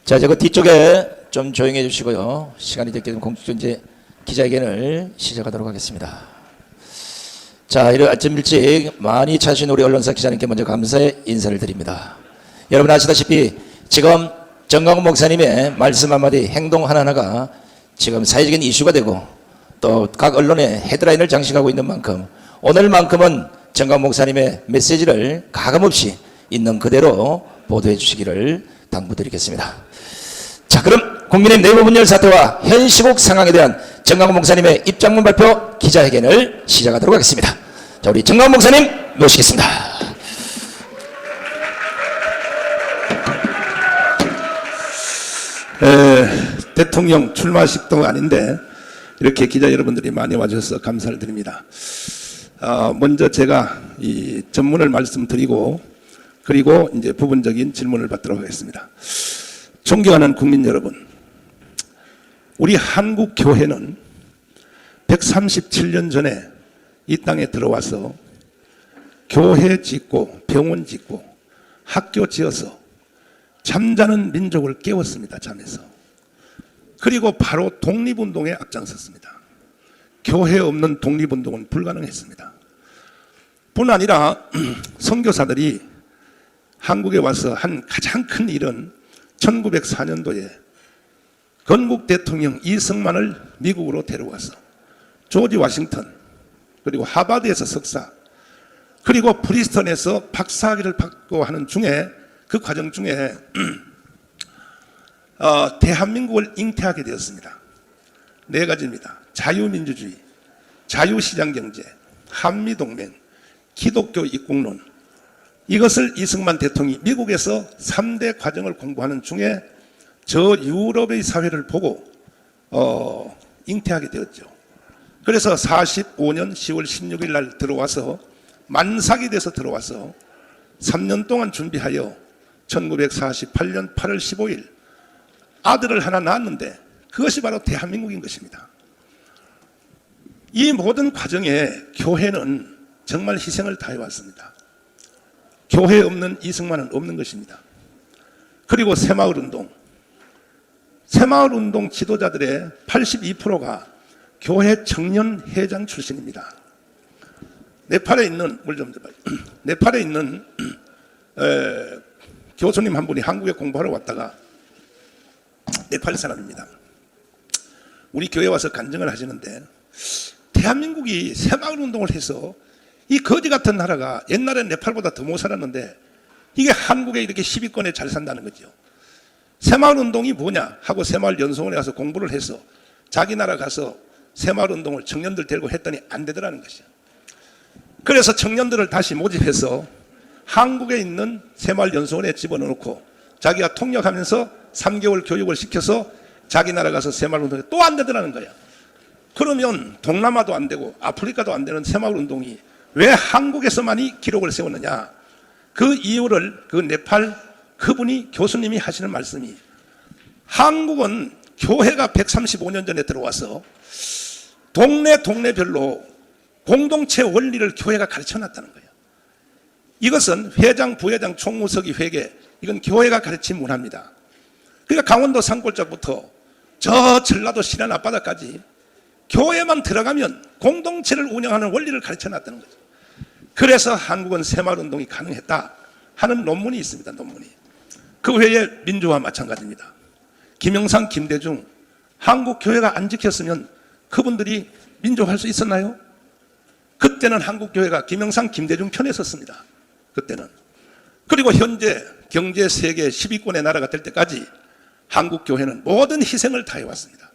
자, 저거 뒤쪽에 좀 조용히 해주시고요. 시간이 됐기 때문에 공식전제 기자회견을 시작하도록 하겠습니다. 자, 이런 아침 일찍 많이 찾으신 우리 언론사 기자님께 먼저 감사의 인사를 드립니다. 여러분 아시다시피 지금 정강훈 목사님의 말씀 한마디, 행동 하나하나가 지금 사회적인 이슈가 되고 또 각 언론에 헤드라인을 장식하고 있는 만큼 오늘만큼은 정강훈 목사님의 메시지를 가감없이 있는 그대로 보도해 주시기를 당부드리겠습니다. 자, 그럼 국민의힘 내부 분열 사태와 현 시국 상황에 대한 정강훈 목사님의 입장문 발표 기자회견을 시작하도록 하겠습니다. 자, 우리 정강훈 목사님 모시겠습니다. 대통령 출마식도 아닌데 이렇게 기자 여러분들이 많이 와주셔서 감사를 드립니다. 먼저 제가 이 전문을 말씀드리고 그리고 이제 부분적인 질문을 받도록 하겠습니다. 존경하는 국민 여러분, 우리 한국 교회는 137년 전에 이 땅에 들어와서 교회 짓고 병원 짓고 학교 지어서 잠자는 민족을 깨웠습니다. 잠에서. 그리고 바로 독립운동에 앞장섰습니다. 교회 없는 독립운동은 불가능했습니다. 뿐 아니라 선교사들이 한국에 와서 한 가장 큰 일은 1904년도에 건국 대통령 이승만을 미국으로 데려와서 조지 워싱턴 그리고 하버드에서 석사 그리고 프리스턴에서 박사학위를 받고 하는 중에 그 과정 중에 대한민국을 잉태하게 되었습니다. 네 가지입니다. 자유민주주의, 자유시장경제, 한미동맹, 기독교 입국론. 이것을 이승만 대통령이 미국에서 3대 과정을 공부하는 중에 저 유럽의 사회를 보고 잉태하게 되었죠. 그래서 45년 10월 16일 날 들어와서 만삭이 돼서 들어와서 3년 동안 준비하여 1948년 8월 15일 아들을 하나 낳았는데 그것이 바로 대한민국인 것입니다. 이 모든 과정에 교회는 정말 희생을 다해왔습니다. 교회 없는 이승만은 없는 것입니다. 그리고 새마을운동 지도자들의 82%가 교회 청년회장 출신입니다. 네팔에 있는 교수님 한 분이 한국에 공부하러 왔다가 네팔 사람입니다. 우리 교회 와서 간증을 하시는데 대한민국이 새마을운동을 해서 이 거지 같은 나라가 옛날엔 네팔보다 더 못 살았는데 이게 한국에 이렇게 10위권에 잘 산다는 거죠. 새마을운동이 뭐냐 하고 새마을연수원에 가서 공부를 해서 자기 나라 가서 새마을운동을 청년들 데리고 했더니 안 되더라는 것이죠. 그래서 청년들을 다시 모집해서 한국에 있는 새마을연수원에 집어넣고 자기가 통역하면서 3개월 교육을 시켜서 자기 나라 가서 새마을운동에 또 안 되더라는 거야. 그러면 동남아도 안 되고 아프리카도 안 되는 새마을운동이 왜 한국에서만이 기록을 세웠느냐. 그 이유를 그 네팔 그분이 교수님이 하시는 말씀이 한국은 교회가 135년 전에 들어와서 동네별로 공동체 원리를 교회가 가르쳐놨다는 거예요. 이것은 회장, 부회장, 총무석이 회계, 이건 교회가 가르친 문화입니다. 그러니까 강원도 산골짜기부터 저 전라도 신안 앞바다까지 교회만 들어가면 공동체를 운영하는 원리를 가르쳐놨다는 거죠. 그래서 한국은 새마을운동이 가능했다 하는 논문이 있습니다. 논문이. 그 외에 민주화 마찬가지입니다. 김영삼, 김대중, 한국 교회가 안 지켰으면 그분들이 민주화할 수 있었나요? 그때는 한국 교회가 김영삼, 김대중 편에 섰습니다. 그때는. 그리고 현재 경제 세계 10위권의 나라가 될 때까지 한국 교회는 모든 희생을 다해왔습니다.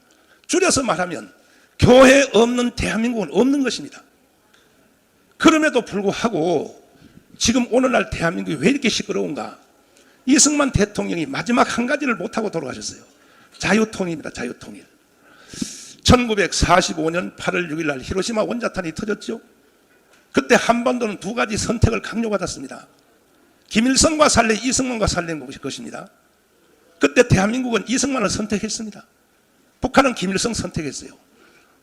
줄여서 말하면 교회 없는 대한민국은 없는 것입니다. 그럼에도 불구하고 지금 오늘날 대한민국이 왜 이렇게 시끄러운가? 이승만 대통령이 마지막 한 가지를 못하고 돌아가셨어요. 자유통일입니다. 자유통일. 1945년 8월 6일 날 히로시마 원자탄이 터졌죠. 그때 한반도는 두 가지 선택을 강요받았습니다. 김일성과 살래, 이승만과 살래인 것입니다. 그때 대한민국은 이승만을 선택했습니다. 북한은 김일성 선택했어요.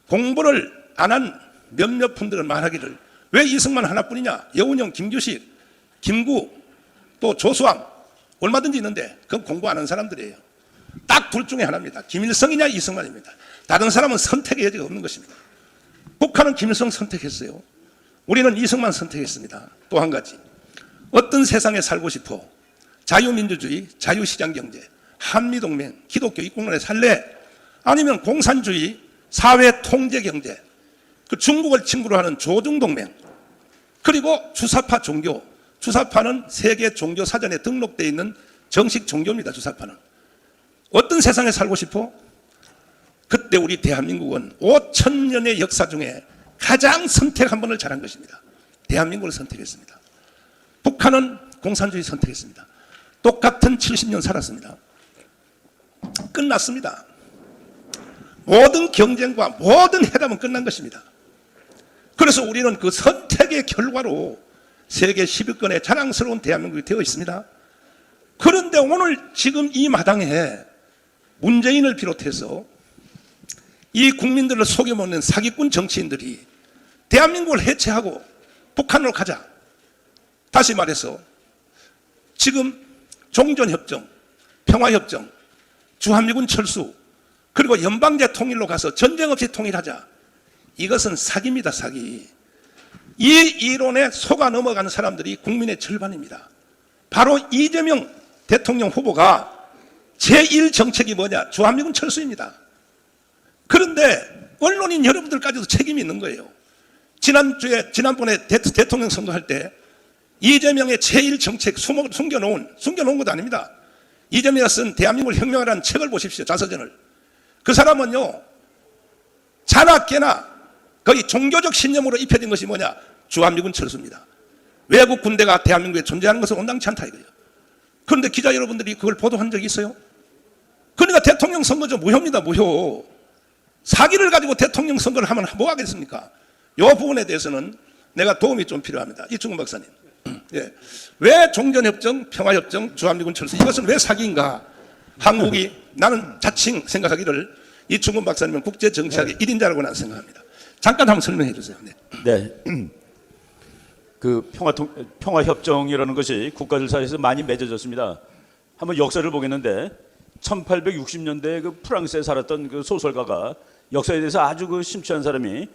공부를 안 한 몇몇 분들은 말하기를 왜 이승만 하나뿐이냐? 여운형, 김규식, 김구, 또 조수왕 얼마든지 있는데 그건 공부 안 한 사람들이에요. 딱 둘 중에 하나입니다. 김일성이냐 이승만입니다. 다른 사람은 선택의 여지가 없는 것입니다. 북한은 김일성 선택했어요. 우리는 이승만 선택했습니다. 또 한 가지, 어떤 세상에 살고 싶어? 자유민주주의, 자유시장경제, 한미동맹, 기독교 이국론에 살래? 아니면 공산주의, 사회통제경제, 그 중국을 친구로 하는 조중동맹, 그리고 주사파 종교. 주사파는 세계 종교사전에 등록되어 있는 정식 종교입니다. 주사파는. 어떤 세상에 살고 싶어? 그때 우리 대한민국은 5,000년의 역사 중에 가장 선택 한 번을 잘한 것입니다. 대한민국을 선택했습니다. 북한은 공산주의 선택했습니다. 똑같은 70년 살았습니다. 끝났습니다. 모든 경쟁과 모든 회담은 끝난 것입니다. 그래서 우리는 그 선택의 결과로 세계 10위권의 자랑스러운 대한민국이 되어 있습니다. 그런데 오늘 지금 이 마당에 문재인을 비롯해서 이 국민들을 속여먹는 사기꾼 정치인들이 대한민국을 해체하고 북한으로 가자. 다시 말해서 지금 종전협정, 평화협정, 주한미군 철수, 그리고 연방제 통일로 가서 전쟁 없이 통일하자. 이것은 사기입니다. 사기. 이 이론에 속아 넘어가는 사람들이 국민의 절반입니다. 바로 이재명 대통령 후보가 제1정책이 뭐냐? 주한미군 철수입니다. 그런데 언론인 여러분들까지도 책임이 있는 거예요. 지난번에 대통령 선거할 때 이재명의 제1정책 숨겨놓은 것도 아닙니다. 이재명이 쓴 대한민국을 혁명하라는 책을 보십시오. 자서전을. 그 사람은요, 자나 깨나 거의 종교적 신념으로 입혀진 것이 뭐냐? 주한미군 철수입니다. 외국 군대가 대한민국에 존재하는 것은 온당치 않다 이거예요. 그런데 기자 여러분들이 그걸 보도한 적이 있어요? 그러니까 대통령 선거죠. 무효입니다. 무효. 사기를 가지고 대통령 선거를 하면 뭐 하겠습니까? 이 부분에 대해서는 내가 도움이 좀 필요합니다. 이충근 박사님. 예. 왜 종전협정, 평화협정, 주한미군 철수, 이것은 왜 사기인가? 한국이, 나는 자칭 생각하기를 이충근 박사님은 국제정치학의 1인자라고 나는 생각합니다. 잠깐 한번 설명해 주세요. 네. 네. 그 평화협정이라는 것이 국가들 사이에서 많이 맺어졌습니다. 한번 역사를 보겠는데 1860년대에 그 프랑스에 살았던 그 소설가가 역사에 대해서 아주 그 심취한 사람이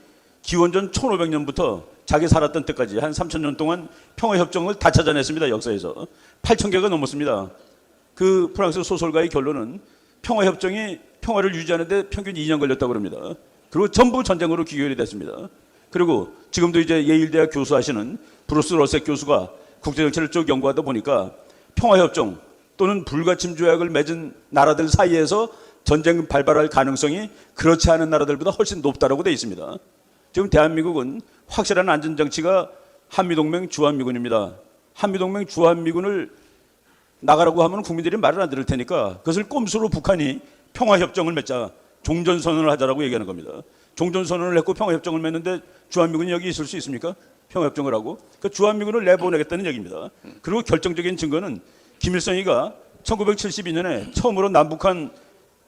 기원전 1500년부터 자기 살았던 때까지 한 3000년 동안 평화협정을 다 찾아냈습니다. 역사에서 8000개가 넘었습니다. 그 프랑스 소설가의 결론은 평화협정이 평화를 유지하는데 평균 2년 걸렸다고 합니다. 그리고 전부 전쟁으로 귀결이 됐습니다. 그리고 지금도 이제 예일대학 교수하시는 브루스 러셀 교수가 국제정치를 쭉 연구하다 보니까 평화협정 또는 불가침 조약을 맺은 나라들 사이에서 전쟁 발발할 가능성이 그렇지 않은 나라들보다 훨씬 높다고 되어 있습니다. 지금 대한민국은 확실한 안전장치가 한미동맹 주한미군입니다. 한미동맹 주한미군을 나가라고 하면 국민들이 말을 안 들을 테니까 그것을 꼼수로 북한이 평화협정을 맺자, 종전선언을 하자라고 얘기하는 겁니다. 종전선언을 했고 평화협정을 맺는데 주한미군이 여기 있을 수 있습니까? 평화협정을 하고 그 주한미군을 내보내겠다는 얘기입니다. 그리고 결정적인 증거는 김일성이가 1972년에 처음으로 남북한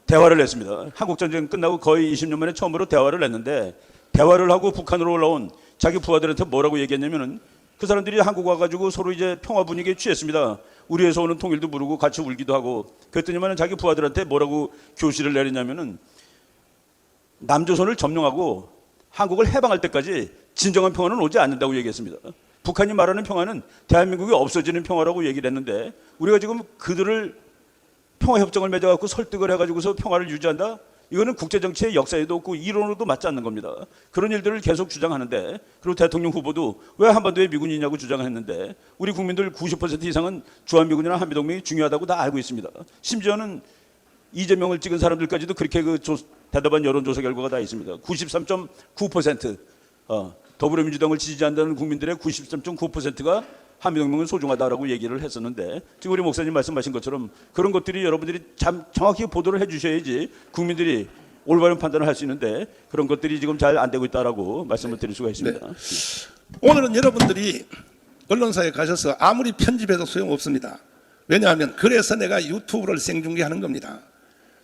대화를 했습니다. 한국전쟁 끝나고 거의 20년 만에 처음으로 대화를 했는데 대화를 하고 북한으로 올라온 자기 부하들한테 뭐라고 얘기했냐면은 그 사람들이 한국 와가지고 서로 이제 평화 분위기에 취했습니다. 우리에서 오는 통일도 부르고 같이 울기도 하고 그랬더니만은 자기 부하들한테 뭐라고 교시를 내렸냐면은 남조선을 점령하고 한국을 해방할 때까지 진정한 평화는 오지 않는다고 얘기했습니다. 북한이 말하는 평화는 대한민국이 없어지는 평화라고 얘기를 했는데 우리가 지금 그들을 평화협정을 맺어갖고 설득을 해가지고서 평화를 유지한다? 이거는 국제정치의 역사에도 없고 이론으로도 맞지 않는 겁니다. 그런 일들을 계속 주장하는데 그리고 대통령 후보도 왜 한반도에 미군이 있냐고 주장했는데 우리 국민들 90% 이상은 주한미군이나 한미동맹이 중요하다고 다 알고 있습니다. 심지어는 이재명을 찍은 사람들까지도 그렇게 대답한 여론조사 결과가 다 있습니다. 93.9% 더불어민주당을 지지한다는 국민들의 93.9%가 한미동맹은 소중하다라고 얘기를 했었는데 지금 우리 목사님 말씀하신 것처럼 그런 것들이 여러분들이 참 정확히 보도를 해주셔야지 국민들이 올바른 판단을 할 수 있는데 그런 것들이 지금 잘 안 되고 있다라고 말씀을 드릴 수가 있습니다. 네. 오늘은 여러분들이 언론사에 가셔서 아무리 편집해도 소용없습니다. 왜냐하면 그래서 내가 유튜브를 생중계하는 겁니다.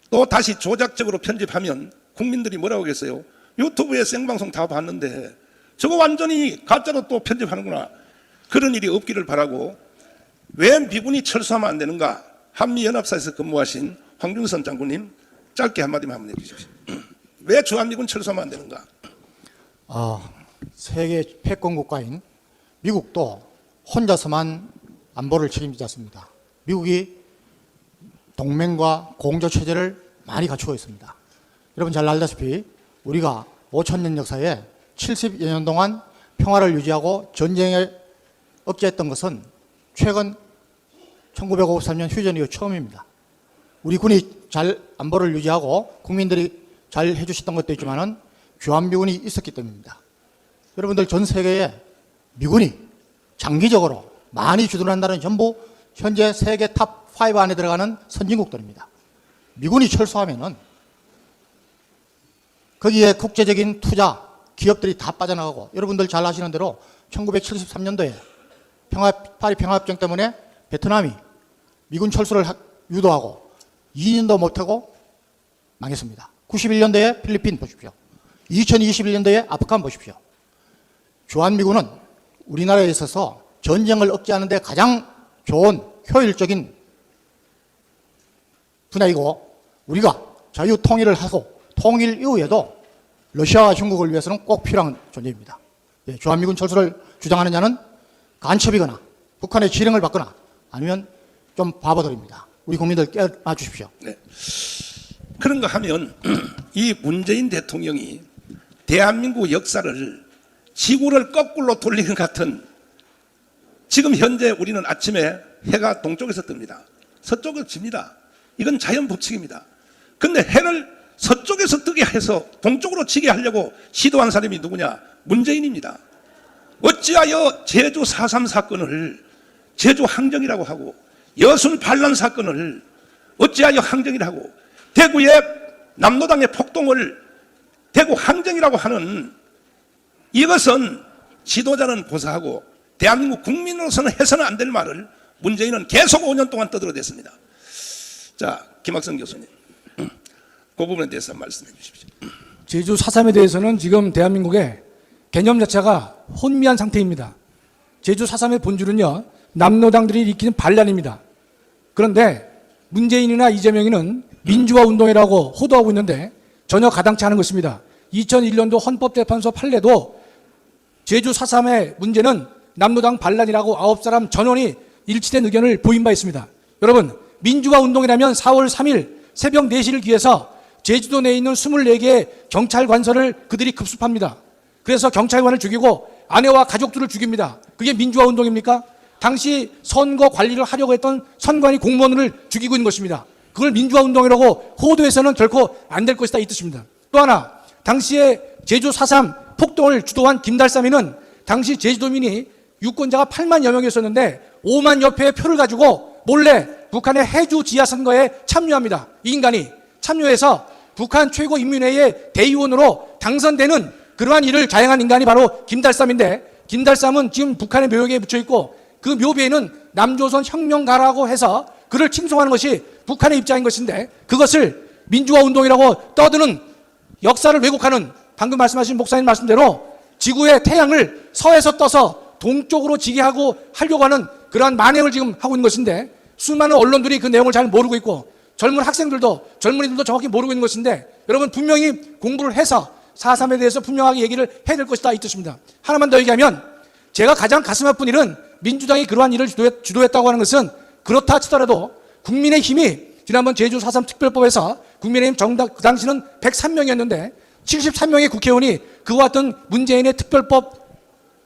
또 다시 조작적으로 편집하면 국민들이 뭐라고 하겠어요? 유튜브에 생방송 다 봤는데 저거 완전히 가짜로 또 편집하는구나. 그런 일이 없기를 바라고 왜 미군이 철수하면 안 되는가? 한미연합사에서 근무하신 황준선 장군님 짧게 한마디만 한번 해주십시오. 왜 주한미군 철수하면 안 되는가? 세계 패권 국가인 미국도 혼자서만 안보를 책임지지 않습니다. 미국이 동맹과 공조 체제를 많이 갖추고 있습니다. 여러분 잘 알다시피 우리가 5,000년 역사에 70여 년 동안 평화를 유지하고 전쟁을 억제했던 것은 최근 1953년 휴전 이후 처음입니다. 우리 군이 잘 안보를 유지하고 국민들이 잘 해주셨던 것도 있지만은 주한미군이 있었기 때문입니다. 여러분들 전 세계에 미군이 장기적으로 많이 주둔한다는 전부 현재 세계 탑 5 안에 들어가는 선진국들입니다. 미군이 철수하면은 거기에 국제적인 투자, 기업들이 다 빠져나가고 여러분들 잘 아시는 대로 1973년도에 파리 평화협정 때문에 베트남이 미군 철수를 유도하고 2년도 못하고 망했습니다. 91년도에 필리핀 보십시오. 2021년도에 아프간 보십시오. 주한미군은 우리나라에 있어서 전쟁을 억제하는 데 가장 좋은 효율적인 분야이고 우리가 자유 통일을 하고 통일 이후에도 러시아와 중국을 위해서는 꼭 필요한 존재입니다. 주한미군 철수를 주장하는 자는 간첩이거나 북한의 지령을 받거나 아니면 좀 바보들입니다. 우리 국민들 깨어나 주십시오. 네. 그런가 하면 이 문재인 대통령이 대한민국 역사를 지구를 거꾸로 돌리는 것 같은 지금 현재 우리는 아침에 해가 동쪽에서 뜹니다. 서쪽에서 집니다. 이건 자연 법칙입니다. 근데 해를 서쪽에서 뜨게 해서 동쪽으로 지게 하려고 시도한 사람이 누구냐? 문재인입니다. 어찌하여 제주 4.3 사건을 제주 항정이라고 하고 여순 반란 사건을 어찌하여 항정이라고 하고 대구의 남로당의 폭동을 대구 항정이라고 하는 이것은 지도자는 고사하고 대한민국 국민으로서는 해서는 안 될 말을 문재인은 계속 5년 동안 떠들어댔습니다. 자, 김학성 교수님, 그 부분에 대해서 말씀해 주십시오. 제주 4.3에 대해서는 지금 대한민국의 개념 자체가 혼미한 상태입니다. 제주 4.3의 본질은요, 남로당들이 일으키는 반란입니다. 그런데 문재인이나 이재명이는 민주화 운동이라고 호도하고 있는데 전혀 가당치 않은 것입니다. 2001년도 헌법재판소 판례도 제주 4.3의 문제는 남로당 반란이라고 9사람 전원이 일치된 의견을 보인 바 있습니다. 여러분, 민주화 운동이라면 4월 3일 새벽 4시를 기해서 제주도 내에 있는 24개의 경찰 관서를 그들이 급습합니다. 그래서 경찰관을 죽이고 아내와 가족들을 죽입니다. 그게 민주화 운동입니까? 당시 선거 관리를 하려고 했던 선관위 공무원을 죽이고 있는 것입니다. 그걸 민주화 운동이라고 호도해서는 결코 안 될 것이다 이 뜻입니다. 또 하나, 당시에 제주 4.3 폭동을 주도한 김달삼이는 당시 제주도민이 유권자가 8만여 명이었었는데 5만여 표의 표를 가지고 몰래 북한의 해주 지하 선거에 참여합니다. 이 인간이 참여해서 북한 최고인민회의의 대의원으로 당선되는 그러한 일을 자행한 인간이 바로 김달삼인데, 김달삼은 지금 북한의 묘역에 묻혀 있고 그 묘비에는 남조선 혁명가라고 해서 그를 칭송하는 것이 북한의 입장인 것인데, 그것을 민주화 운동이라고 떠드는 역사를 왜곡하는, 방금 말씀하신 목사님 말씀대로 지구의 태양을 서에서 떠서 동쪽으로 지게 하려고 하는 그러한 만행을 지금 하고 있는 것인데, 수많은 언론들이 그 내용을 잘 모르고 있고 젊은 학생들도 젊은이들도 정확히 모르고 있는 것인데, 여러분 분명히 공부를 해서 4.3에 대해서 분명하게 얘기를 해야 될 것이다 이 뜻입니다. 하나만 더 얘기하면, 제가 가장 가슴 아픈 일은 민주당이 그러한 일을 주도했다고 하는 것은, 그렇다 치더라도 국민의힘이 지난번 제주 4.3 특별법에서 국민의힘 정당 그 당시는 103명이었는데 73명의 국회의원이 그와 같은 문재인의 특별법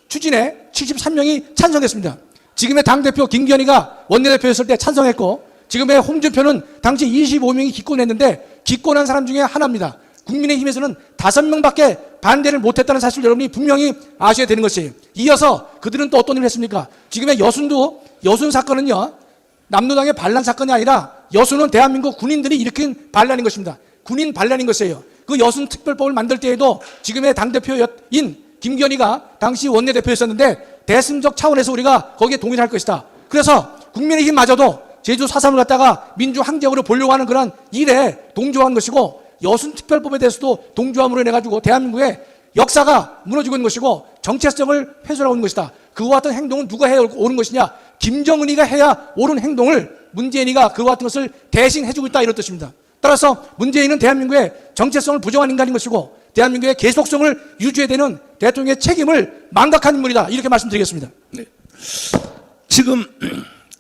추진에 73명이 찬성했습니다. 지금의 당대표 김기현이가 원내대표였을 때 찬성했고, 지금의 홍준표는 당시 25명이 기권했는데 기권한 사람 중에 하나입니다. 국민의힘에서는 5명밖에 반대를 못했다는 사실을 여러분이 분명히 아셔야 되는 것이에요. 이어서 그들은 또 어떤 일을 했습니까? 지금의 여순 사건은요, 남로당의 반란 사건이 아니라 여순은 대한민국 군인들이 일으킨 반란인 것입니다. 군인 반란인 것이에요. 그 여순 특별법을 만들 때에도 지금의 당대표인 김기현이가 당시 원내대표였었는데 대승적 차원에서 우리가 거기에 동의를 할 것이다. 그래서 국민의힘마저도 제주 4.3을 갖다가 민주항쟁으로 보려고 하는 그런 일에 동조한 것이고, 여순 특별법에 대해서도 동조함으로 인해가지고 대한민국의 역사가 무너지고 있는 것이고 정체성을 훼손하고 있는 것이다. 그와 같은 행동은 누가 해야 옳은 것이냐? 김정은이가 해야 옳은 행동을 문재인이가 그와 같은 것을 대신 해주고 있다, 이런 뜻입니다. 따라서 문재인은 대한민국의 정체성을 부정한 인간인 것이고 대한민국의 계속성을 유지해야 되는 대통령의 책임을 망각한 인물이다, 이렇게 말씀드리겠습니다. 네. 지금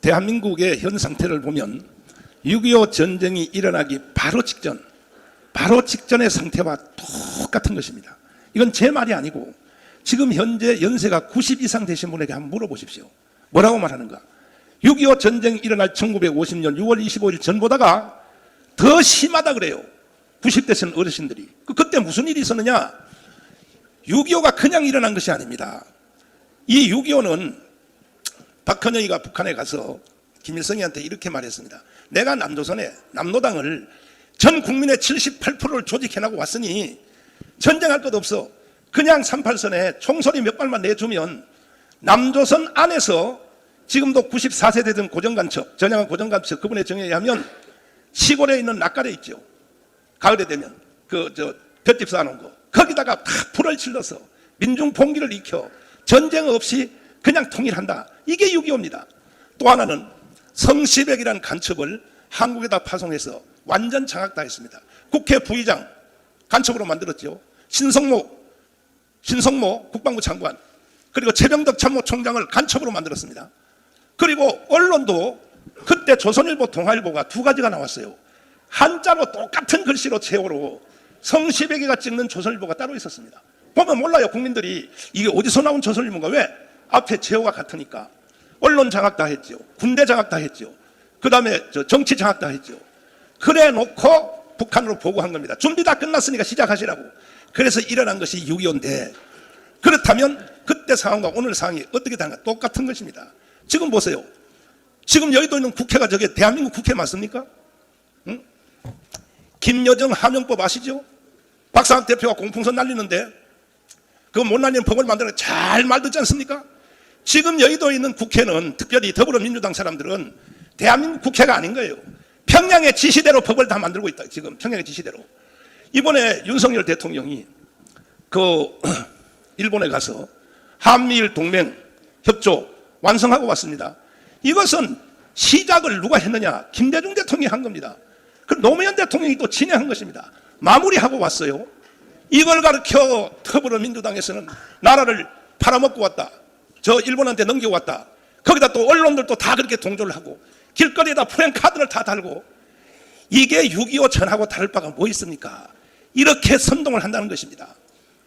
대한민국의 현 상태를 보면 6.25 전쟁이 일어나기 바로 직전의 상태와 똑같은 것입니다. 이건 제 말이 아니고 지금 현재 연세가 90 이상 되신 분에게 한번 물어보십시오. 뭐라고 말하는가? 6.25 전쟁이 일어날 1950년 6월 25일 전보다가 더 심하다 그래요. 90대신 어르신들이. 그때 무슨 일이 있었느냐? 6.25가 그냥 일어난 것이 아닙니다. 이 6.25는 박헌영이가 북한에 가서 김일성이한테 이렇게 말했습니다. 내가 남조선에 남노당을 전 국민의 78%를 조직해나고 왔으니 전쟁할 것 없어. 그냥 38선에 총소리 몇 발만 내주면 남조선 안에서 지금도 94세 되던 고정간첩, 전향한 고정간첩, 그분의 정의에 의하면 시골에 있는 낙가래 있죠. 가을에 되면 볏짚 쌓아놓은 거 거기다가 다 불을 질러서 민중 봉기를 익혀 전쟁 없이 그냥 통일한다. 이게 6.25입니다. 또 하나는 성시백이라는 간첩을 한국에다 파송해서 완전 장악당했습니다. 국회 부의장 간첩으로 만들었죠. 신성모 국방부 장관, 그리고 최병덕 참모총장을 간첩으로 만들었습니다. 그리고 언론도 그때 조선일보, 동아일보가 두 가지가 나왔어요. 한자로 똑같은 글씨로 세월호, 성시백이가 찍는 조선일보가 따로 있었습니다. 보면 몰라요. 국민들이 이게 어디서 나온 조선일보인가. 왜? 앞에 제호가 같으니까. 언론 장악 다 했죠. 군대 장악 다 했죠. 그 다음에 정치 장악 다 했죠. 그래 놓고 북한으로 보고한 겁니다. 준비 다 끝났으니까 시작하시라고. 그래서 일어난 것이 6.25인데, 그렇다면 그때 상황과 오늘 상황이 어떻게 다른가? 똑같은 것입니다. 지금 보세요. 지금 여의도에 있는 국회가 저게 대한민국 국회 맞습니까? 응? 김여정 하명법 아시죠? 박상학 대표가 공풍선 날리는데 그거 못 날리는 법을 만들어 잘 말 듣지 않습니까? 지금 여의도에 있는 국회는, 특별히 더불어민주당 사람들은 대한민국 국회가 아닌 거예요. 평양의 지시대로 법을 다 만들고 있다. 지금 평양의 지시대로. 이번에 윤석열 대통령이 일본에 가서 한미일 동맹 협조 완성하고 왔습니다. 이것은 시작을 누가 했느냐? 김대중 대통령이 한 겁니다. 그럼 노무현 대통령이 또 진행한 것입니다. 마무리하고 왔어요. 이걸 가르쳐 더불어민주당에서는 나라를 팔아먹고 왔다. 저 일본한테 넘겨왔다. 거기다 또 언론들도 다 그렇게 동조를 하고 길거리에다 프랭카드를 다 달고, 이게 6.25 전하고 다를 바가 뭐 있습니까? 이렇게 선동을 한다는 것입니다.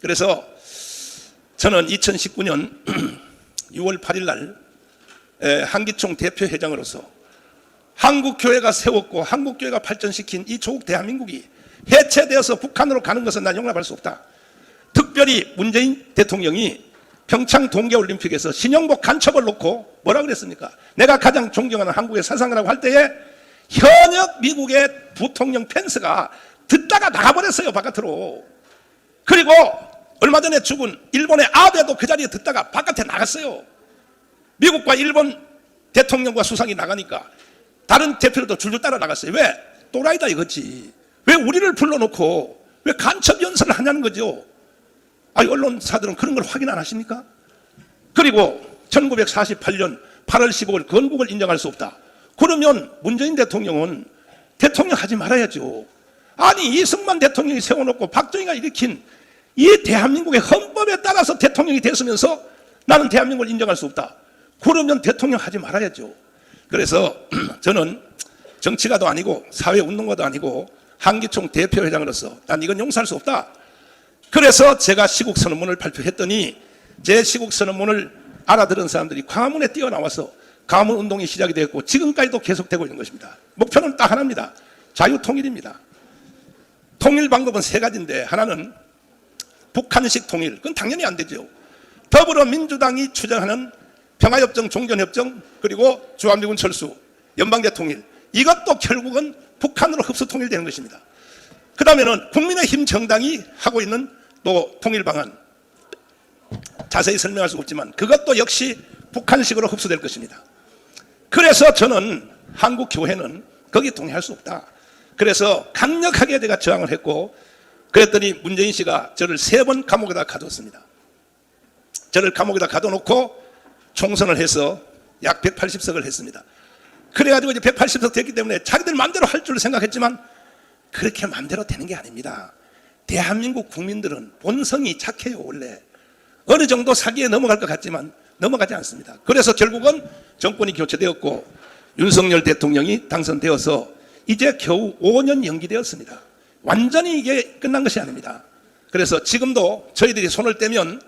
그래서 저는 2019년 6월 8일 날 한기총 대표회장으로서 한국교회가 세웠고 한국교회가 발전시킨 이 조국 대한민국이 해체되어서 북한으로 가는 것은 난 용납할 수 없다. 특별히 문재인 대통령이 평창 동계올림픽에서 신영복 간첩을 놓고 뭐라 그랬습니까? 내가 가장 존경하는 한국의 사상이라고 할 때에 현역 미국의 부통령 펜스가 듣다가 나가버렸어요, 바깥으로. 그리고 얼마 전에 죽은 일본의 아베도 그 자리에 듣다가 바깥에 나갔어요. 미국과 일본 대통령과 수상이 나가니까 다른 대표들도 줄줄 따라 나갔어요. 왜? 또라이다 이거지. 왜 우리를 불러놓고 왜 간첩 연설을 하냐는 거죠. 아니, 언론사들은 그런 걸 확인 안 하십니까? 그리고 1948년 8월 15일 건국을 인정할 수 없다. 그러면 문재인 대통령은 대통령 하지 말아야죠. 아니, 이승만 대통령이 세워놓고 박정희가 일으킨 이 대한민국의 헌법에 따라서 대통령이 됐으면서 나는 대한민국을 인정할 수 없다. 그러면 대통령 하지 말아야죠. 그래서 저는 정치가도 아니고 사회운동가도 아니고 한기총 대표회장으로서 난 이건 용서할 수 없다. 그래서 제가 시국선언문을 발표했더니 제 시국선언문을 알아들은 사람들이 광화문에 뛰어나와서 광화문운동이 시작이 되었고 지금까지도 계속되고 있는 것입니다. 목표는 딱 하나입니다. 자유통일입니다. 통일 방법은 세 가지인데, 하나는 북한식 통일, 그건 당연히 안 되죠. 더불어민주당이 주장하는 평화협정, 종전협정, 그리고 주한미군 철수, 연방제 통일, 이것도 결국은 북한으로 흡수 통일되는 것입니다. 그 다음에는 국민의힘 정당이 하고 있는 또 통일 방안, 자세히 설명할 수 없지만 그것도 역시 북한식으로 흡수될 것입니다. 그래서 저는 한국교회는 거기 동의할 수 없다. 그래서 강력하게 제가 저항을 했고, 그랬더니 문재인 씨가 저를 3번 감옥에다 가뒀습니다. 저를 감옥에다 가둬놓고 총선을 해서 약 180석을 했습니다. 그래가지고 이제 180석 됐기 때문에 자기들 마음대로 할 줄 생각했지만 그렇게 마음대로 되는 게 아닙니다. 대한민국 국민들은 본성이 착해요. 원래 어느 정도 사기에 넘어갈 것 같지만 넘어가지 않습니다. 그래서 결국은 정권이 교체되었고 윤석열 대통령이 당선되어서 이제 겨우 5년 연기되었습니다. 완전히 이게 끝난 것이 아닙니다. 그래서 지금도 저희들이 손을 떼면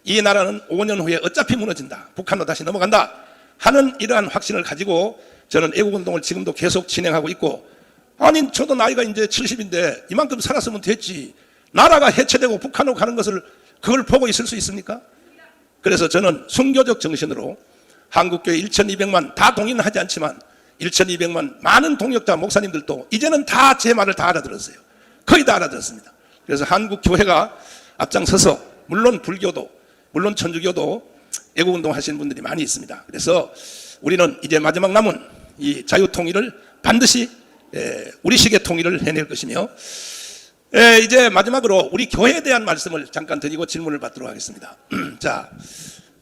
이 나라는 5년 후에 어차피 무너진다, 북한으로 다시 넘어간다 하는 이러한 확신을 가지고 저는 애국운동을 지금도 계속 진행하고 있고, 아니 저도 나이가 이제 70인데 이만큼 살았으면 됐지, 나라가 해체되고 북한으로 가는 것을 그걸 보고 있을 수 있습니까? 그래서 저는 순교적 정신으로 한국교회 1200만 다 동의는 하지 않지만 1200만 많은 동역자 목사님들도 이제는 다 제 말을 다 알아들었어요. 거의 다 알아들었습니다. 그래서 한국교회가 앞장서서 물론 불교도 물론 천주교도 애국운동 하시는 분들이 많이 있습니다. 그래서 우리는 이제 마지막 남은 이 자유통일을 반드시 우리식의 통일을 해낼 것이며, 이제 마지막으로 우리 교회에 대한 말씀을 잠깐 드리고 질문을 받도록 하겠습니다. 자,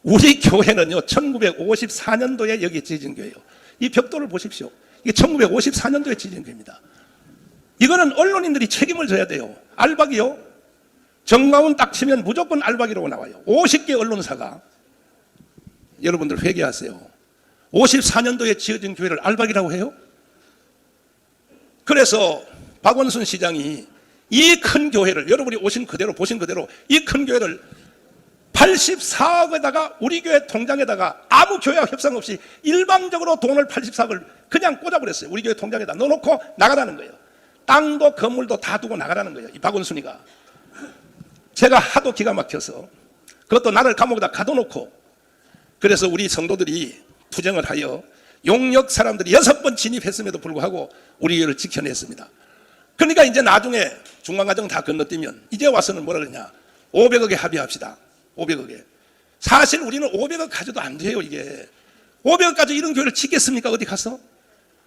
우리 교회는요 1954년도에 여기 지어진 교회예요. 이 벽돌을 보십시오. 이게 1954년도에 지어진 교회입니다. 이거는 언론인들이 책임을 져야 돼요. 알박이요, 정가운 딱 치면 무조건 알박이라고 나와요. 50개 언론사가, 여러분들 회개하세요. 54년도에 지어진 교회를 알박이라고 해요? 그래서 박원순 시장이 이 큰 교회를, 여러분이 오신 그대로 보신 그대로 이 큰 교회를 84억에다가 우리 교회 통장에다가 아무 교회와 협상 없이 일방적으로 돈을 84억을 그냥 꽂아버렸어요. 우리 교회 통장에다 넣어놓고 나가라는 거예요. 땅도 건물도 다 두고 나가라는 거예요. 이 박원순이가. 제가 하도 기가 막혀서 그것도 나를 감옥에다 가둬놓고, 그래서 우리 성도들이 투쟁을 하여 용역 사람들이 6번 진입했음에도 불구하고 우리 교회를 지켜냈습니다. 그러니까 이제 나중에 중간과정 다 건너뛰면 이제 와서는 뭐라 그러냐, 500억에 합의합시다. 500억에. 사실 우리는 500억 가져도 안 돼요. 이게 500억 가지고 이런 교회를 짓겠습니까? 어디 가서?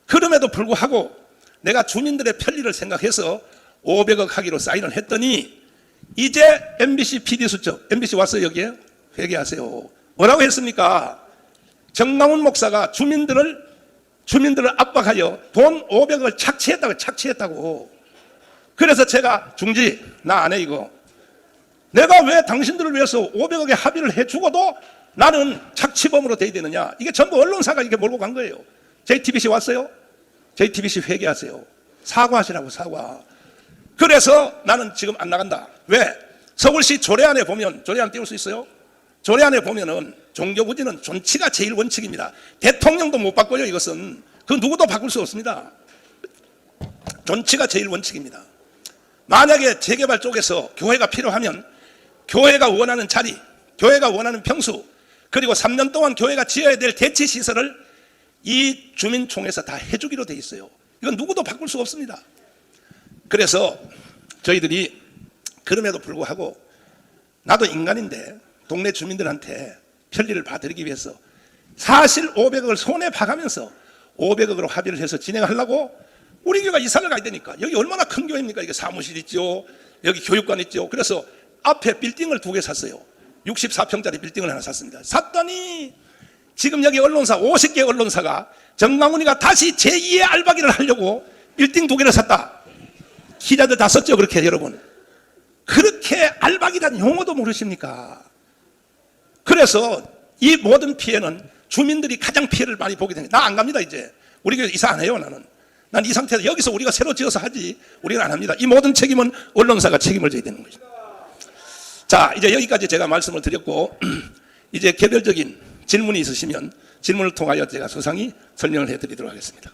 그럼에도 불구하고 내가 주민들의 편리를 생각해서 500억 하기로 사인을 했더니 이제 MBC PD수첩, MBC 왔어요. 여기에? 회개하세요. 뭐라고 했습니까? 정강훈 목사가 주민들을 압박하여 돈 500억을 착취했다고. 그래서 제가 중지, 나 안 해 이거. 내가 왜 당신들을 위해서 500억에 합의를 해 주고도 나는 착취범으로 돼야 되느냐. 이게 전부 언론사가 이게 몰고 간 거예요. JTBC 왔어요? JTBC 회개하세요. 사과하시라고, 사과. 그래서 나는 지금 안 나간다. 왜? 서울시 조례안에 보면, 조례안 띄울 수 있어요? 조례안에 보면은 종교부지는 존치가 제일 원칙입니다. 대통령도 못 바꿔요. 이것은 그 누구도 바꿀 수 없습니다. 존치가 제일 원칙입니다. 만약에 재개발 쪽에서 교회가 필요하면 교회가 원하는 자리, 교회가 원하는 평수, 그리고 3년 동안 교회가 지어야 될 대치시설을 이 주민총회에서 다 해주기로 돼 있어요. 이건 누구도 바꿀 수 없습니다. 그래서 저희들이 그럼에도 불구하고 나도 인간인데 동네 주민들한테 편리를 봐드리기 위해서 사실 500억을 손에 봐가면서 500억으로 합의를 해서 진행하려고 우리 교회가 이사를 가야 되니까, 여기 얼마나 큰 교회입니까? 이게 사무실 있죠, 여기 교육관 있죠. 그래서 앞에 빌딩을 2개 샀어요. 64평짜리 빌딩을 하나 샀습니다. 샀더니 지금 여기 언론사 50개 언론사가 정강훈이가 다시 제2의 알박이를 하려고 빌딩 2개를 샀다. 기자들 다 썼죠. 그렇게. 여러분, 그렇게 알박이란 용어도 모르십니까? 그래서 이 모든 피해는 주민들이 가장 피해를 많이 보게 됩니다. 나 안 갑니다. 이제 우리 교회 이사 안 해요. 난 이 상태에서 여기서 우리가 새로 지어서 하지 우리는 안 합니다. 이 모든 책임은 언론사가 책임을 져야 되는 거죠. 자, 이제 여기까지 제가 말씀을 드렸고 이제 개별적인 질문이 있으시면 질문을 통하여 제가 소상히 설명을 해드리도록 하겠습니다.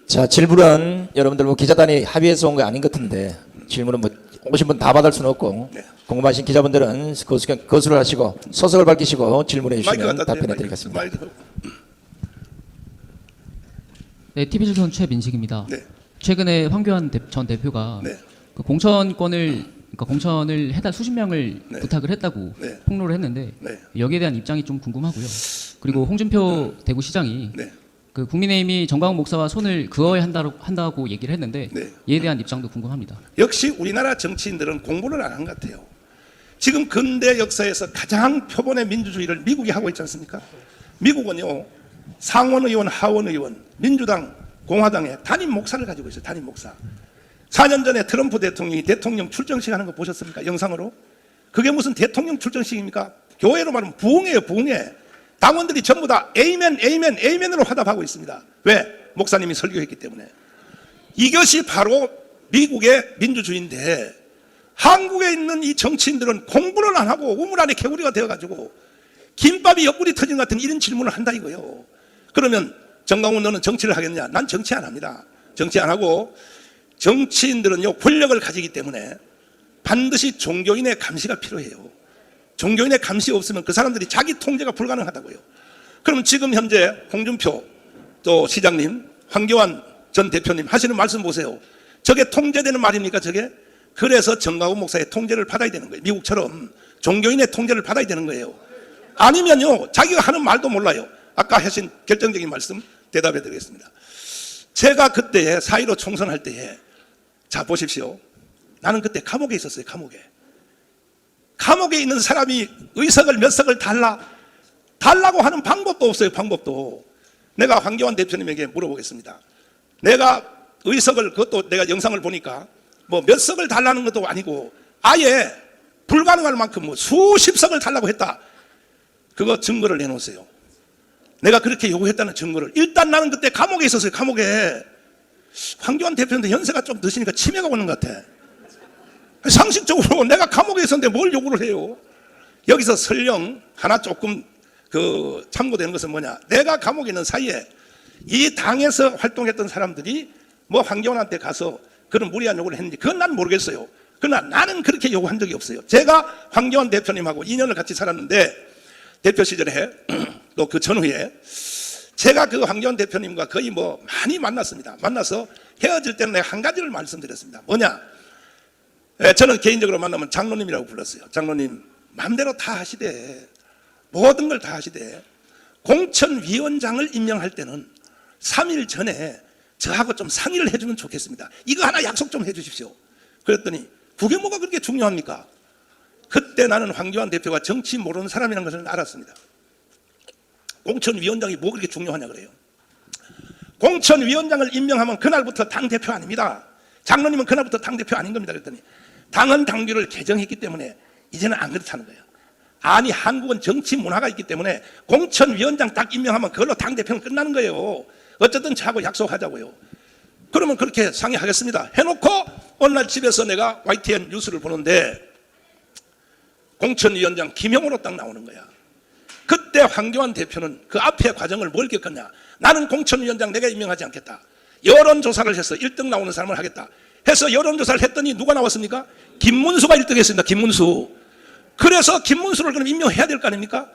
자, 질문은 여러분들 뭐 기자단이 합의해서 온 거 아닌 것 같은데 질문은 뭐 오신 분 다 받을 수는 없고, 네. 궁금하신 기자분들은 거수를 하시고 소속을 밝히시고 질문해 마이크 주시면 갖다 답변해 드려요, 드리겠습니다. 마이크. 네, TV조선 최민식입니다. 네. 최근에 황교안 전 대표가 네. 그 공천을 해달 수십 명을 네. 부탁을 했다고 네. 폭로를 했는데 네. 여기에 대한 입장이 좀 궁금하고요. 그리고 홍준표 대구시장이 네. 그 국민의힘이 정광훈 목사와 손을 그어야 한다고 얘기를 했는데 네. 이에 대한 입장도 궁금합니다. 역시 우리나라 정치인들은 공부를 안 한 것 같아요. 지금 근대 역사에서 가장 표본의 민주주의를 미국이 하고 있지 않습니까? 미국은요 상원 의원, 하원 의원, 민주당, 공화당의 담임 목사를 가지고 있어요. 담임 목사. 4년 전에 트럼프 대통령이 대통령 출정식 하는 거 보셨습니까? 영상으로. 그게 무슨 대통령 출정식입니까? 교회로 말하면 부흥회예요, 부흥회. 당원들이 전부 다 에이멘, 에이멘, 에이멘으로 화답하고 있습니다. 왜? 목사님이 설교했기 때문에. 이것이 바로 미국의 민주주의인데 한국에 있는 이 정치인들은 공부를 안 하고 우물 안에 개구리가 되어가지고 김밥이 옆구리 터진 것 같은 이런 질문을 한다 이거예요. 그러면 정강훈 너는 정치를 하겠느냐? 난 정치 안 합니다. 정치 안 하고 정치인들은요 권력을 가지기 때문에 반드시 종교인의 감시가 필요해요. 종교인의 감시 없으면 그 사람들이 자기 통제가 불가능하다고요. 그럼 지금 현재 홍준표 또 시장님, 황교안 전 대표님 하시는 말씀 보세요. 저게 통제되는 말입니까 저게? 그래서 정강훈 목사의 통제를 받아야 되는 거예요. 미국처럼 종교인의 통제를 받아야 되는 거예요. 아니면요 자기가 하는 말도 몰라요. 아까 하신 결정적인 말씀 대답해 드리겠습니다. 제가 그때 4.15 총선할 때에 자 보십시오. 나는 그때 감옥에 있었어요. 감옥에 있는 사람이 의석을 몇 석을 달라고 하는 방법도 없어요. 방법도. 내가 황교안 대표님에게 물어보겠습니다. 내가 의석을 그것도 내가 영상을 보니까 뭐 몇 석을 달라는 것도 아니고 아예 불가능할 만큼 뭐 수십 석을 달라고 했다. 그거 증거를 내놓으세요. 내가 그렇게 요구했다는 증거를. 일단 나는 그때 감옥에 있었어요. 감옥에. 황교안 대표인데 연세가 좀 드시니까 치매가 오는 것 같아. 상식적으로 내가 감옥에 있었는데 뭘 요구를 해요? 여기서 설령 하나 조금 참고되는 것은 뭐냐? 내가 감옥에 있는 사이에 이 당에서 활동했던 사람들이 뭐 황교안한테 가서 그런 무리한 요구를 했는지 그건 난 모르겠어요. 그러나 나는 그렇게 요구한 적이 없어요. 제가 황교안 대표님하고 2년을 같이 살았는데 대표 시절에 또 그 전후에 제가 그 황교안 대표님과 거의 뭐 많이 만났습니다. 만나서 헤어질 때는 내가 한 가지를 말씀드렸습니다. 뭐냐? 저는 개인적으로 만나면 장로님이라고 불렀어요. 장로님 마음대로 다 하시되 모든 걸 다 하시되 공천위원장을 임명할 때는 3일 전에 저하고 좀 상의를 해주면 좋겠습니다. 이거 하나 약속 좀 해주십시오. 그랬더니 그게 뭐가 그렇게 중요합니까? 그때 나는 황교안 대표가 정치 모르는 사람이라는 것을 알았습니다. 공천위원장이 뭐 그렇게 중요하냐 그래요. 공천위원장을 임명하면 그날부터 당대표 아닙니다. 장로님은 그날부터 당대표 아닌 겁니다. 그랬더니 당헌 당규를 개정했기 때문에 이제는 안 그렇다는 거예요. 아니 한국은 정치 문화가 있기 때문에 공천위원장 딱 임명하면 그걸로 당대표는 끝나는 거예요. 어쨌든 저하고 약속하자고요. 그러면 그렇게 상의하겠습니다. 해놓고 어느 날 집에서 내가 YTN 뉴스를 보는데 공천위원장 김영호로 딱 나오는 거야. 그때 황교안 대표는 그 앞에 과정을 뭘 겪었냐. 나는 공천위원장 내가 임명하지 않겠다. 여론조사를 해서 1등 나오는 사람을 하겠다 해서 여론조사를 했더니 누가 나왔습니까? 김문수가 1등 했습니다. 김문수. 그래서 김문수를 그럼 임명해야 될 거 아닙니까?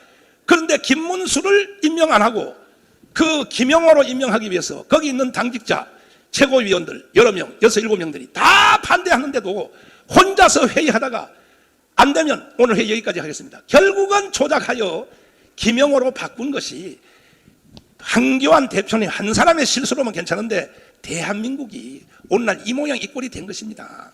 그런데 김문수를 임명 안 하고 그 김영호로 임명하기 위해서 거기 있는 당직자 최고위원들 여러 명 6, 7명들이 다 반대하는데도 혼자서 회의하다가 안 되면 오늘 회의 여기까지 하겠습니다. 결국은 조작하여 김영호로 바꾼 것이 황교안 대표님 한 사람의 실수로면 괜찮은데 대한민국이 오늘날 이 모양 이 꼴이 된 것입니다.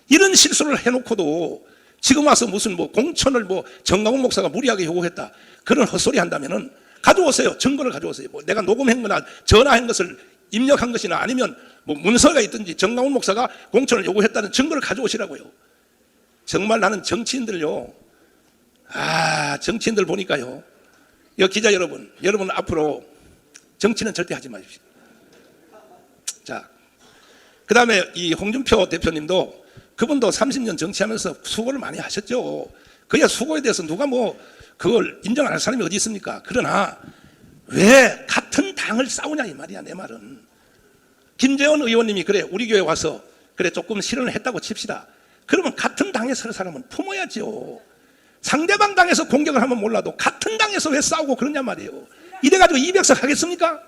이런 실수를 해놓고도 지금 와서 무슨 뭐 공천을 뭐 정강훈 목사가 무리하게 요구했다 그런 헛소리 한다면은 가져오세요. 증거를 가져오세요. 뭐 내가 녹음한 거나 전화한 것을 입력한 것이나 아니면 뭐 문서가 있든지 정강훈 목사가 공천을 요구했다는 증거를 가져오시라고요. 정말 나는 정치인들요. 정치인들 보니까요. 기자 여러분 앞으로 정치는 절대 하지 마십시오. 자, 그 다음에 이 홍준표 대표님도 그분도 30년 정치하면서 수고를 많이 하셨죠. 그야 수고에 대해서 누가 뭐 그걸 인정 안 할 사람이 어디 있습니까? 그러나 왜 같은 당을 싸우냐 이 말이야. 내 말은 김재원 의원님이 그래 우리 교회 와서 그래 조금 실언을 했다고 칩시다. 그러면 같은 당에 설 사람은 품어야죠. 상대방 당에서 공격을 하면 몰라도 같은 당에서 왜 싸우고 그러냐 말이에요. 이래가지고 200석 하겠습니까?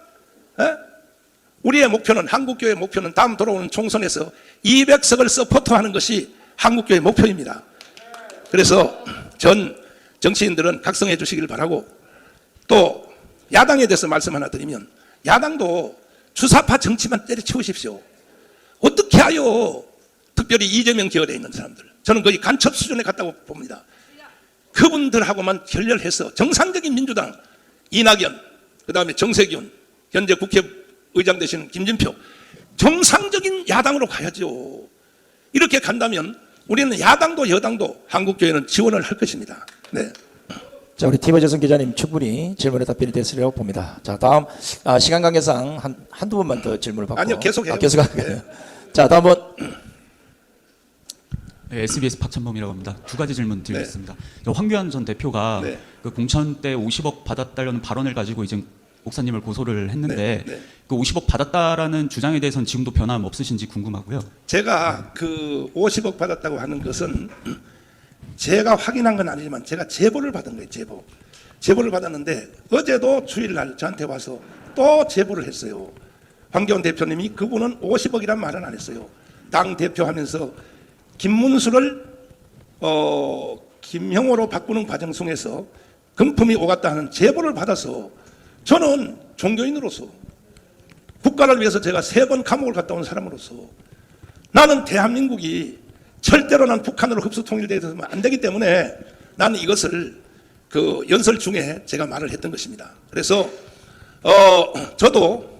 우리의 목표는 한국교회의 목표는 다음 돌아오는 총선에서 200석을 서포트하는 것이 한국교회의 목표입니다. 그래서 전 정치인들은 각성해 주시길 바라고 또 야당에 대해서 말씀 하나 드리면 야당도 주사파 정치만 때려치우십시오. 어떻게 하여 특별히 이재명 계열에 있는 사람들 저는 거의 간첩 수준에 갔다고 봅니다. 그분들하고만 결렬해서 정상적인 민주당 이낙연 그다음에 정세균, 현재 국회의장 되시는 김진표, 정상적인 야당으로 가야죠. 이렇게 간다면 우리는 야당도 여당도 한국교회는 지원을 할 것입니다. 네. 자, 우리 티버재선 기자님 충분히 질문에 답변이 됐으리라고 봅니다. 자, 다음 시간 관계상 한두 번만 더 질문을 받고. 아니요, 계속해요. 계속 할게요. 자, 다음은 네, SBS 박찬범이라고 합니다. 두 가지 질문 드리겠습니다. 황교안 전 대표가 네. 그 공천 때 50억 받았다는 발언을 가지고 이제 목사님을 고소를 했는데 네. 그 50억 받았다라는 주장에 대해서는 지금도 변함 없으신지 궁금하고요. 제가 그 50억 받았다고 하는 것은 제가 확인한 건 아니지만 제가 제보를 받은 거예요. 제보를 받았는데 어제도 주일날 저한테 와서 또 제보를 했어요. 황교안 대표님이 그분은 50억이란 말은 안 했어요. 당 대표하면서 김문수를 김형호로 바꾸는 과정 중에서 금품이 오갔다 하는 제보를 받아서 저는 종교인으로서 국가를 위해서 제가 3번 감옥을 갔다 온 사람으로서 나는 대한민국이 절대로 난 북한으로 흡수 통일되어서는 안 되기 때문에 나는 이것을 그 연설 중에 제가 말을 했던 것입니다. 그래서 저도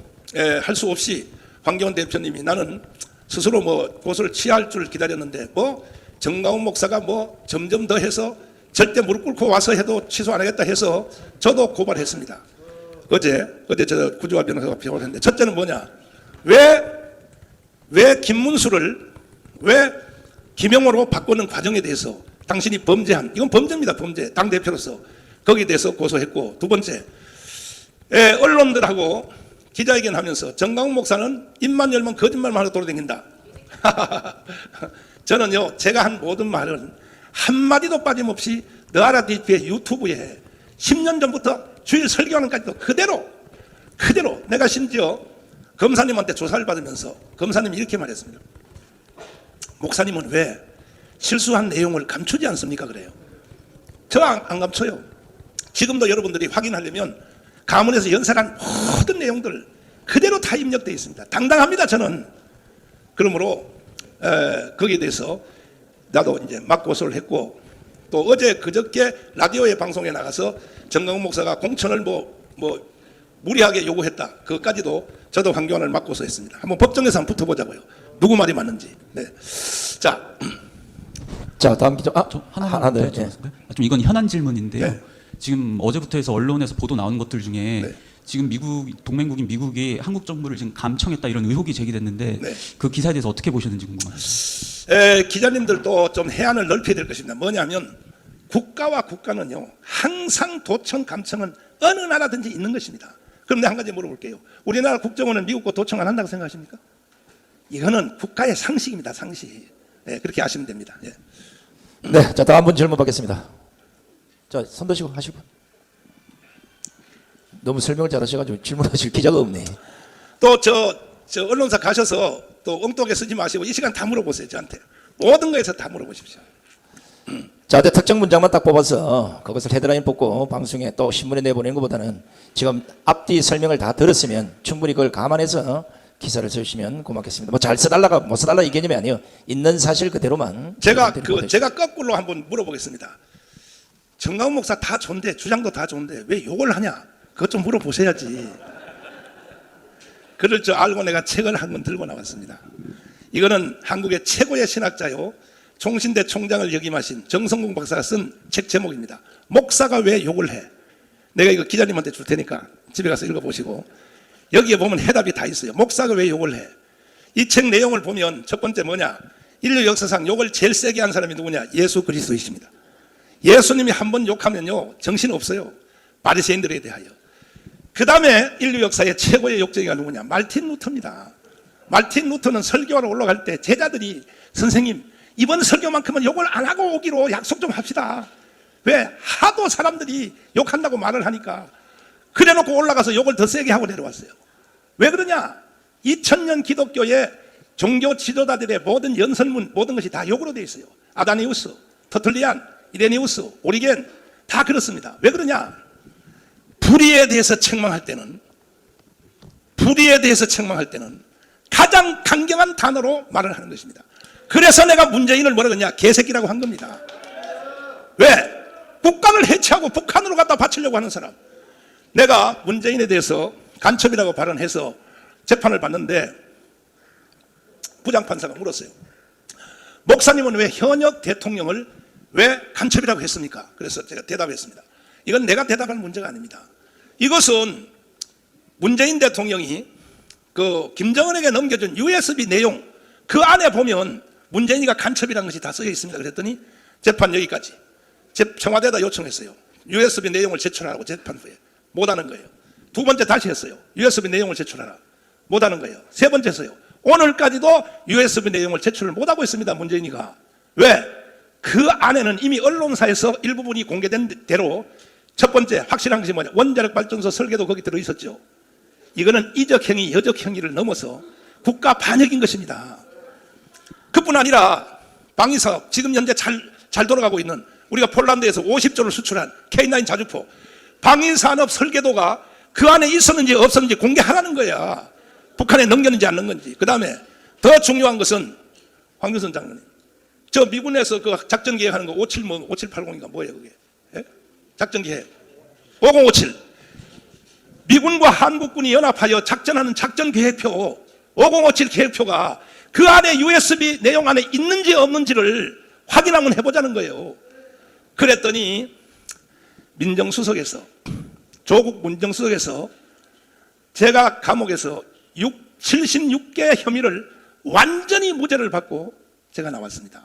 할 수 없이 황교안 대표님이 나는 스스로 뭐 고소를 취할 줄 기다렸는데 뭐 정강훈 목사가 뭐 점점 더 해서 절대 무릎 꿇고 와서 해도 취소 안 하겠다 해서 저도 고발했습니다. 어제 저 구조화 변호사가 변호를 했는데 첫째는 뭐냐? 왜 김문수를 왜 김영호로 바꾸는 과정에 대해서 당신이 범죄한, 이건 범죄입니다. 범죄. 당대표로서 거기에 대해서 고소했고, 두 번째, 언론들하고 기자회견 하면서 정강훈 목사는 입만 열면 거짓말만 하고 돌아다닌다. 저는요, 제가 한 모든 말은 한마디도 빠짐없이 너아라 TV의 유튜브에 10년 전부터 주일 설교하는까지도 그대로 내가 심지어 검사님한테 조사를 받으면서 검사님이 이렇게 말했습니다. 목사님은 왜 실수한 내용을 감추지 않습니까? 그래요. 저 안 감춰요. 지금도 여러분들이 확인하려면 가문에서 연설한 모든 내용들 그대로 다 입력되어 있습니다. 당당합니다, 저는. 그러므로 거기에 대해서 나도 이제 맞고소를 했고, 또 어제 그저께 라디오의 방송에 나가서 정강훈 목사가 공천을 뭐 무리하게 요구했다. 그것까지도 저도 황교안을 맞고소했습니다. 한번 법정에서 한번 붙어보자고요. 누구 말이 맞는지. 네. 자, 다음 기자. 저 하나 네. 좀 이건 현안 질문인데요. 네. 지금 어제부터 해서 언론에서 보도 나온 것들 중에 네. 지금 동맹국인 미국이 한국 정부를 지금 감청했다 이런 의혹이 제기됐는데 네. 그 기사에 대해서 어떻게 보셨는지 궁금합니다. 기자님들도 좀 해안을 넓혀야 될 것입니다. 뭐냐면 국가와 국가는요, 항상 도청 감청은 어느 나라든지 있는 것입니다. 그런데 한 가지 물어볼게요. 우리나라 국정원은 미국 거 도청 안 한다고 생각하십니까? 이거는 국가의 상식입니다. 상식. 네, 그렇게 아시면 됩니다. 예. 네, 자, 다음 분 질문 받겠습니다. 자, 손 드시고 하시고. 너무 설명을 잘하셔가지고 질문하실 기자가 없네. 또 저 언론사 가셔서 또 엉뚱하게 쓰지 마시고 이 시간 다 물어보세요. 저한테. 모든 거에서 다 물어보십시오. 자, 특정 문장만 딱 뽑아서 그것을 헤드라인 뽑고 방송에 또 신문에 내보내는 것보다는 지금 앞뒤 설명을 다 들었으면 충분히 그걸 감안해서 기사를 써주시면 고맙겠습니다. 뭐 잘 써달라가 못 써달라 이 개념이 아니에요. 있는 사실 그대로만. 제가 거꾸로 한번 물어보겠습니다. 정강훈 목사 다 좋은데, 주장도 다 좋은데 왜 욕을 하냐? 그것 좀 물어보셔야지. 그럴 줄 알고 내가 책을 한 권 들고 나왔습니다. 이거는 한국의 최고의 신학자요, 총신대 총장을 역임하신 정성공 박사가 쓴 책 제목입니다. 목사가 왜 욕을 해? 내가 이거 기자님한테 줄 테니까 집에 가서 읽어보시고, 여기에 보면 해답이 다 있어요. 목사가 왜 욕을 해? 이 책 내용을 보면 첫 번째 뭐냐? 인류 역사상 욕을 제일 세게 한 사람이 누구냐? 예수 그리스도이십니다. 예수님이 한번 욕하면요, 정신 없어요. 바리새인들에 대하여. 그 다음에 인류 역사의 최고의 욕쟁이가 누구냐? 말틴 루터입니다. 말틴 루터는 설교하러 올라갈 때 제자들이 선생님 이번 설교만큼은 욕을 안 하고 오기로 약속 좀 합시다. 왜? 하도 사람들이 욕한다고 말을 하니까 그래놓고 올라가서 욕을 더 세게 하고 내려왔어요. 왜 그러냐? 2000년 기독교의 종교 지도자들의 모든 연설문, 모든 것이 다 욕으로 되어 있어요. 아다니우스, 터툴리안, 이레니우스, 오리겐 다 그렇습니다. 왜 그러냐? 불의에 대해서 책망할 때는 가장 강경한 단어로 말을 하는 것입니다. 그래서 내가 문재인을 뭐라 그러냐? 개새끼라고 한 겁니다. 왜? 국가를 해체하고 북한으로 갖다 바치려고 하는 사람. 내가 문재인에 대해서 간첩이라고 발언해서 재판을 받는데 부장판사가 물었어요. 목사님은 왜 현역 대통령을 왜 간첩이라고 했습니까? 그래서 제가 대답했습니다. 이건 내가 대답할 문제가 아닙니다. 이것은 문재인 대통령이 그 김정은에게 넘겨준 USB 내용 그 안에 보면 문재인이가 간첩이라는 것이 다 써져 있습니다. 그랬더니 재판 여기까지. 청와대에다 요청했어요. USB 내용을 제출하라고 재판 후에. 못하는 거예요. 두 번째 다시 했어요. USB 내용을 제출하라. 못하는 거예요. 세 번째서요. 오늘까지도 USB 내용을 제출을 못하고 있습니다. 문재인이가. 왜? 그 안에는 이미 언론사에서 일부분이 공개된 대로 첫 번째 확실한 것이 뭐냐. 원자력 발전소 설계도 거기 들어있었죠. 이거는 이적행위, 여적행위를 넘어서 국가 반역인 것입니다. 그뿐 아니라 방위사업, 지금 현재 잘 돌아가고 있는 우리가 폴란드에서 50조를 수출한 K9 자주포 방위산업 설계도가 그 안에 있었는지 없었는지 공개하라는 거야. 북한에 넘겼는지 안 넘겼는지. 그 다음에 더 중요한 것은 황교선 장관님, 저 미군에서 그 작전 계획하는 거 5780인가 뭐예요 그게? 예? 작전 계획 5057 미군과 한국군이 연합하여 작전하는 작전 계획표 5057 계획표가 그 안에 USB 내용 안에 있는지 없는지를 확인 한번 해보자는 거예요. 그랬더니 민정수석에서 조국 민정수석에서 제가 감옥에서 76개 혐의를 완전히 무죄를 받고 제가 나왔습니다.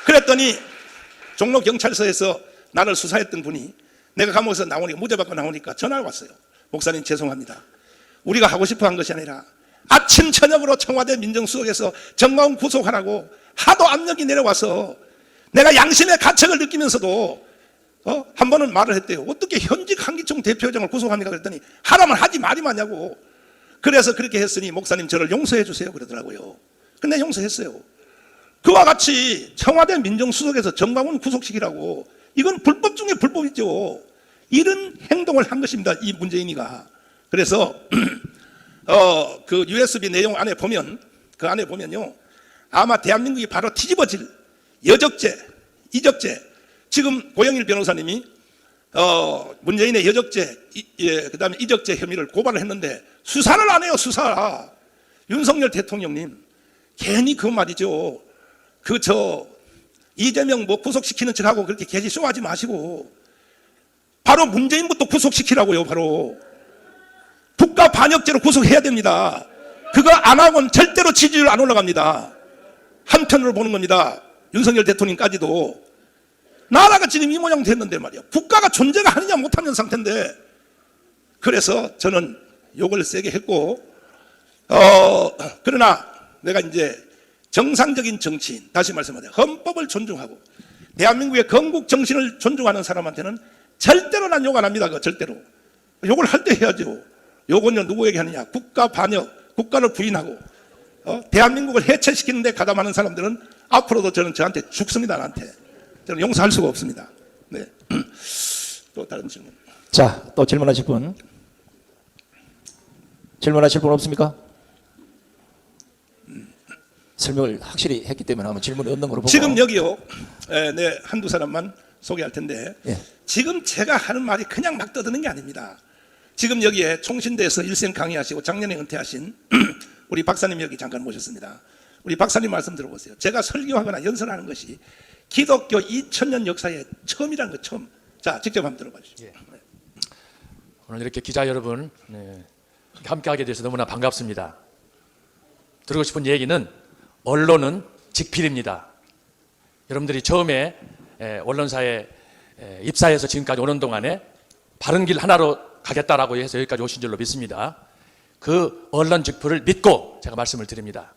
그랬더니 종로경찰서에서 나를 수사했던 분이 내가 감옥에서 나오니까 무죄 받고 나오니까 전화가 왔어요. 목사님 죄송합니다. 우리가 하고 싶어 한 것이 아니라 아침 저녁으로 청와대 민정수석에서 정광훈 구속하라고 하도 압력이 내려와서 내가 양심의 가책을 느끼면서도 한 번은 말을 했대요. 어떻게 현직 한기총 대표회장을 구속합니까? 그랬더니 하라면 하지 말이 많냐고. 그래서 그렇게 했으니 목사님 저를 용서해 주세요 그러더라고요. 근데 용서했어요. 그와 같이 청와대 민정수석에서 정광훈 구속시키라고, 이건 불법 중에 불법이죠. 이런 행동을 한 것입니다, 이 문재인이가. 그래서 그 USB 내용 안에 보면, 그 안에 보면요, 아마 대한민국이 바로 뒤집어질 여적죄, 이적죄. 지금 고영일 변호사님이 문재인의 여적죄, 그다음에 이적죄 혐의를 고발을 했는데 수사를 안 해요. 수사. 윤석열 대통령님 괜히 그 말이죠. 이재명 뭐 구속시키는 척하고 그렇게 개지 쇼하지 마시고 바로 문재인부터 구속시키라고요. 바로 국가 반역죄로 구속해야 됩니다. 그거 안 하고는 절대로 지지율 안 올라갑니다. 한편으로 보는 겁니다. 윤석열 대통령까지도 나라가 지금 이 모양 됐는데 말이야. 국가가 존재가 하느냐 못하는 상태인데. 그래서 저는 욕을 세게 했고, 그러나 내가 이제 정상적인 정치인, 다시 말씀하자, 헌법을 존중하고 대한민국의 건국 정신을 존중하는 사람한테는 절대로 난 욕 안 합니다. 그거 절대로. 욕을 할 때 해야죠. 욕은 누구에게 하느냐? 국가 반역, 국가를 부인하고 대한민국을 해체시키는 데 가담하는 사람들은 앞으로도 저한테 죽습니다. 나한테. 저는 용서할 수가 없습니다. 네. 또 다른 질문. 자, 또 질문하실 분. 질문하실 분 없습니까? 설명을 확실히 했기 때문에 아마 질문이 없는 걸로 보고. 지금 여기요, 네, 한두 사람만 소개할 텐데, 예. 지금 제가 하는 말이 그냥 막 떠드는 게 아닙니다. 지금 여기에 총신대에서 일생 강의하시고 작년에 은퇴하신 우리 박사님 여기 잠깐 모셨습니다. 우리 박사님 말씀 들어보세요. 제가 설교하거나 연설하는 것이 기독교 2000년 역사에 처음이라는 거, 처음. 자, 직접 한번 들어봐 주시죠. 예. 오늘 이렇게 기자 여러분 함께하게 돼서 너무나 반갑습니다. 드리고 싶은 얘기는 언론은 직필입니다. 여러분들이 처음에 언론사에 입사해서 지금까지 오는 동안에 바른 길 하나로 가겠다라고 해서 여기까지 오신 줄로 믿습니다. 그 언론 직필을 믿고 제가 말씀을 드립니다.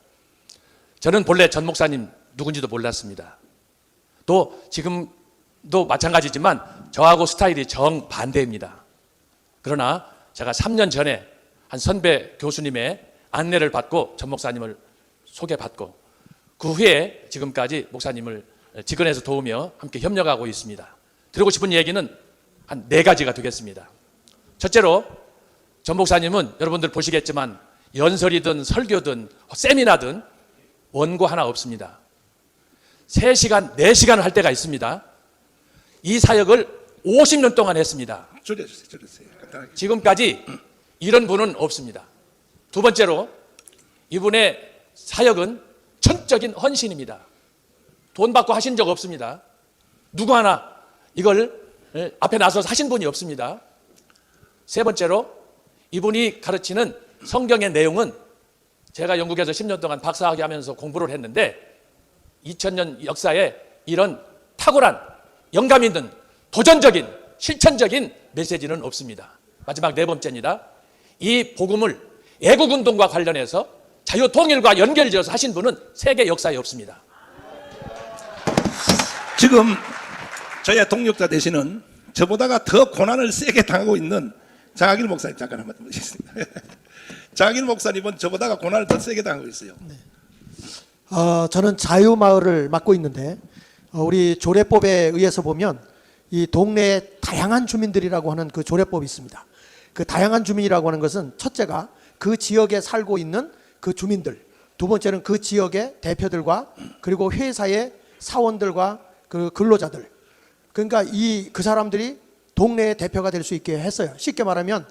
저는 본래 전 목사님 누군지도 몰랐습니다. 또 지금도 마찬가지지만 저하고 스타일이 정반대입니다. 그러나 제가 3년 전에 한 선배 교수님의 안내를 받고 전 목사님을 소개받고 그 후에 지금까지 목사님을 직원에서 도우며 함께 협력하고 있습니다. 드리고 싶은 얘기는 한 4가지가 되겠습니다. 첫째로 전 목사님은 여러분들 보시겠지만 연설이든 설교든 세미나든 원고 하나 없습니다. 3시간, 4시간을 할 때가 있습니다. 이 사역을 50년 동안 했습니다. 줄여주세요. 간단하게. 지금까지 이런 분은 없습니다. 두 번째로 이분의 사역은 전적인 헌신입니다. 돈 받고 하신 적 없습니다. 누구 하나 이걸 앞에 나서서 하신 분이 없습니다. 세 번째로 이분이 가르치는 성경의 내용은 제가 영국에서 10년 동안 박사학위 하면서 공부를 했는데 2000년 역사에 이런 탁월한 영감 있는 도전적인 실천적인 메시지는 없습니다. 마지막 네 번째입니다. 이 복음을 애국운동과 관련해서 자유통일과 연결지어서 하신 분은 세계 역사에 없습니다. 지금 저의 동력자 되시는 저보다가 더 고난을 세게 당하고 있는 장학일 목사님 잠깐 한번 모시겠습니다. 장학일 목사님은 저보다가 고난을 더 세게 당하고 있어요. 저는 자유마을을 맡고 있는데 우리 조례법에 의해서 보면 이 동네에 다양한 주민들이라고 하는 그 조례법이 있습니다. 그 다양한 주민이라고 하는 것은 첫째가 그 지역에 살고 있는 그 주민들, 두 번째는 그 지역의 대표들과 그리고 회사의 사원들과 그 근로자들. 그러니까 그 사람들이 동네의 대표가 될 수 있게 했어요. 쉽게 말하면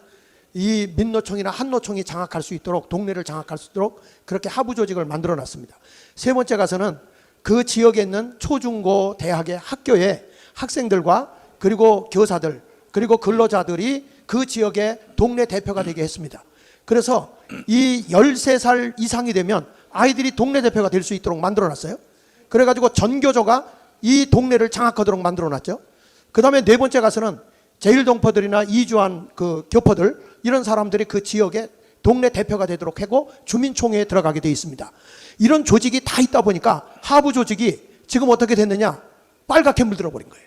이 민노총이나 한노총이 장악할 수 있도록, 동네를 장악할 수 있도록 그렇게 하부 조직을 만들어 놨습니다. 세 번째 가서는 그 지역에 있는 초중고 대학의 학교의 학생들과 그리고 교사들 그리고 근로자들이 그 지역의 동네 대표가 되게 했습니다. 그래서 이 13살 이상이 되면 아이들이 동네 대표가 될 수 있도록 만들어 놨어요. 그래가지고 전교조가 이 동네를 장악하도록 만들어 놨죠. 그 다음에 네 번째 가서는 제1동포들이나 이주한 그 교포들 이런 사람들이 그 지역의 동네 대표가 되도록 하고 주민총회에 들어가게 돼 있습니다. 이런 조직이 다 있다 보니까 하부 조직이 지금 어떻게 됐느냐, 빨갛게 물들어 버린 거예요.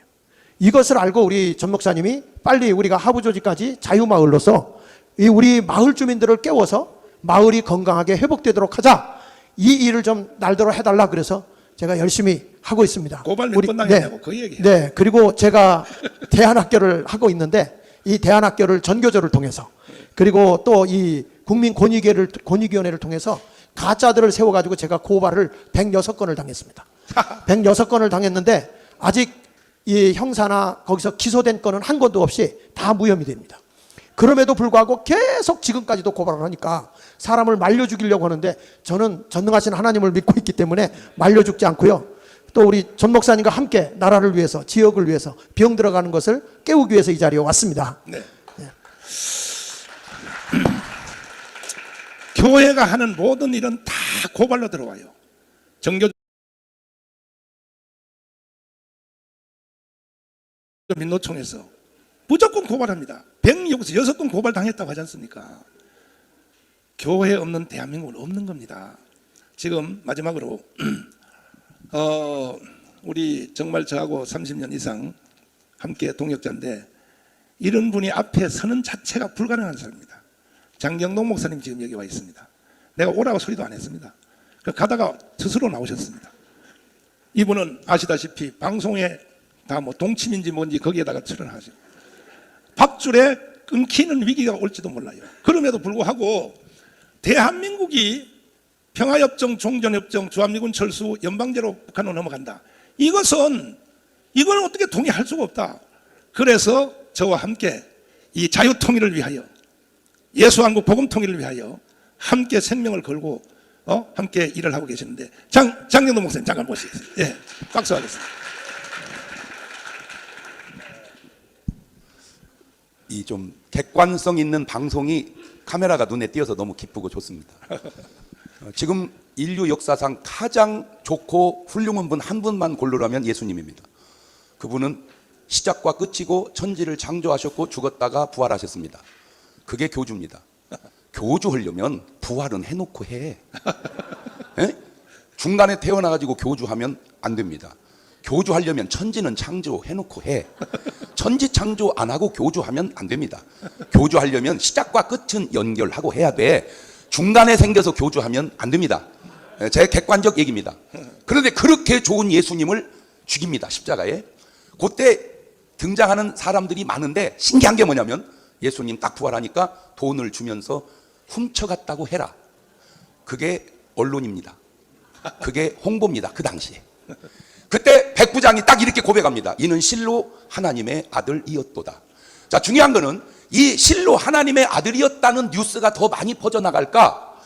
이것을 알고 우리 전 목사님이 빨리 우리가 하부 조직까지 자유마을로서 이 우리 마을 주민들을 깨워서 마을이 건강하게 회복되도록 하자, 이 일을 좀 날더러 해달라 그래서 제가 열심히 하고 있습니다. 고발 몇 번 당했냐고 그 얘기예요. 네, 그리고 제가 대안학교를 하고 있는데 이 대안학교를 전교조를 통해서 그리고 또 이 국민권익위원회를 통해서 가짜들을 세워가지고 제가 고발을 106건을 당했습니다. 106건을 당했는데 아직 이 형사나 거기서 기소된 건은 한 건도 없이 다 무혐의 됩니다. 그럼에도 불구하고 계속 지금까지도 고발을 하니까 사람을 말려 죽이려고 하는데 저는 전능하신 하나님을 믿고 있기 때문에 말려 죽지 않고요. 또 우리 전 목사님과 함께 나라를 위해서, 지역을 위해서 병 들어가는 것을 깨우기 위해서 이 자리에 왔습니다. 네. 교회가 하는 모든 일은 다 고발로 들어와요. 정교 민노총에서 무조건 고발합니다. 106건 고발 당했다고 하지 않습니까? 교회 없는 대한민국은 없는 겁니다. 지금 마지막으로 우리 정말 저하고 30년 이상 함께 동역자인데 이런 분이 앞에 서는 자체가 불가능한 사람입니다. 장경동 목사님 지금 여기 와 있습니다. 내가 오라고 소리도 안 했습니다. 가다가 스스로 나오셨습니다. 이분은 아시다시피 방송에 다 뭐 동침인지 뭔지 거기에다가 출연하죠. 밥줄에 끊기는 위기가 올지도 몰라요. 그럼에도 불구하고 대한민국이 평화협정, 종전협정, 주한미군 철수, 연방제로 북한으로 넘어간다. 이건 어떻게 동의할 수가 없다. 그래서 저와 함께 이 자유통일을 위하여, 예수한국 복음통일을 위하여 함께 생명을 걸고 함께 일을 하고 계시는데 장경동 목사님 잠깐 모시겠습니다. 예, 박수하겠습니다. 이 좀 객관성 있는 방송이 카메라가 눈에 띄어서 너무 기쁘고 좋습니다. 지금 인류 역사상 가장 좋고 훌륭한 분 한 분만 고르라면 예수님입니다. 그분은 시작과 끝이고 천지를 창조하셨고 죽었다가 부활하셨습니다. 그게 교주입니다. 교주하려면 부활은 해놓고 해. 에? 중간에 태어나가지고 교주하면 안 됩니다. 교주하려면 천지는 창조해놓고 해. 천지 창조 안 하고 교주하면 안 됩니다. 교주하려면 시작과 끝은 연결하고 해야 돼. 중간에 생겨서 교주하면 안 됩니다. 제 객관적 얘기입니다. 그런데 그렇게 좋은 예수님을 죽입니다. 십자가에. 그때 등장하는 사람들이 많은데 신기한 게 뭐냐면 예수님 딱 부활하니까 돈을 주면서 훔쳐갔다고 해라. 그게 언론입니다. 그게 홍보입니다. 그 당시에. 그때 백부장이 딱 이렇게 고백합니다. 이는 실로 하나님의 아들이었도다. 자, 중요한 거는 이 실로 하나님의 아들이었다는 뉴스가 더 많이 퍼져나갈까?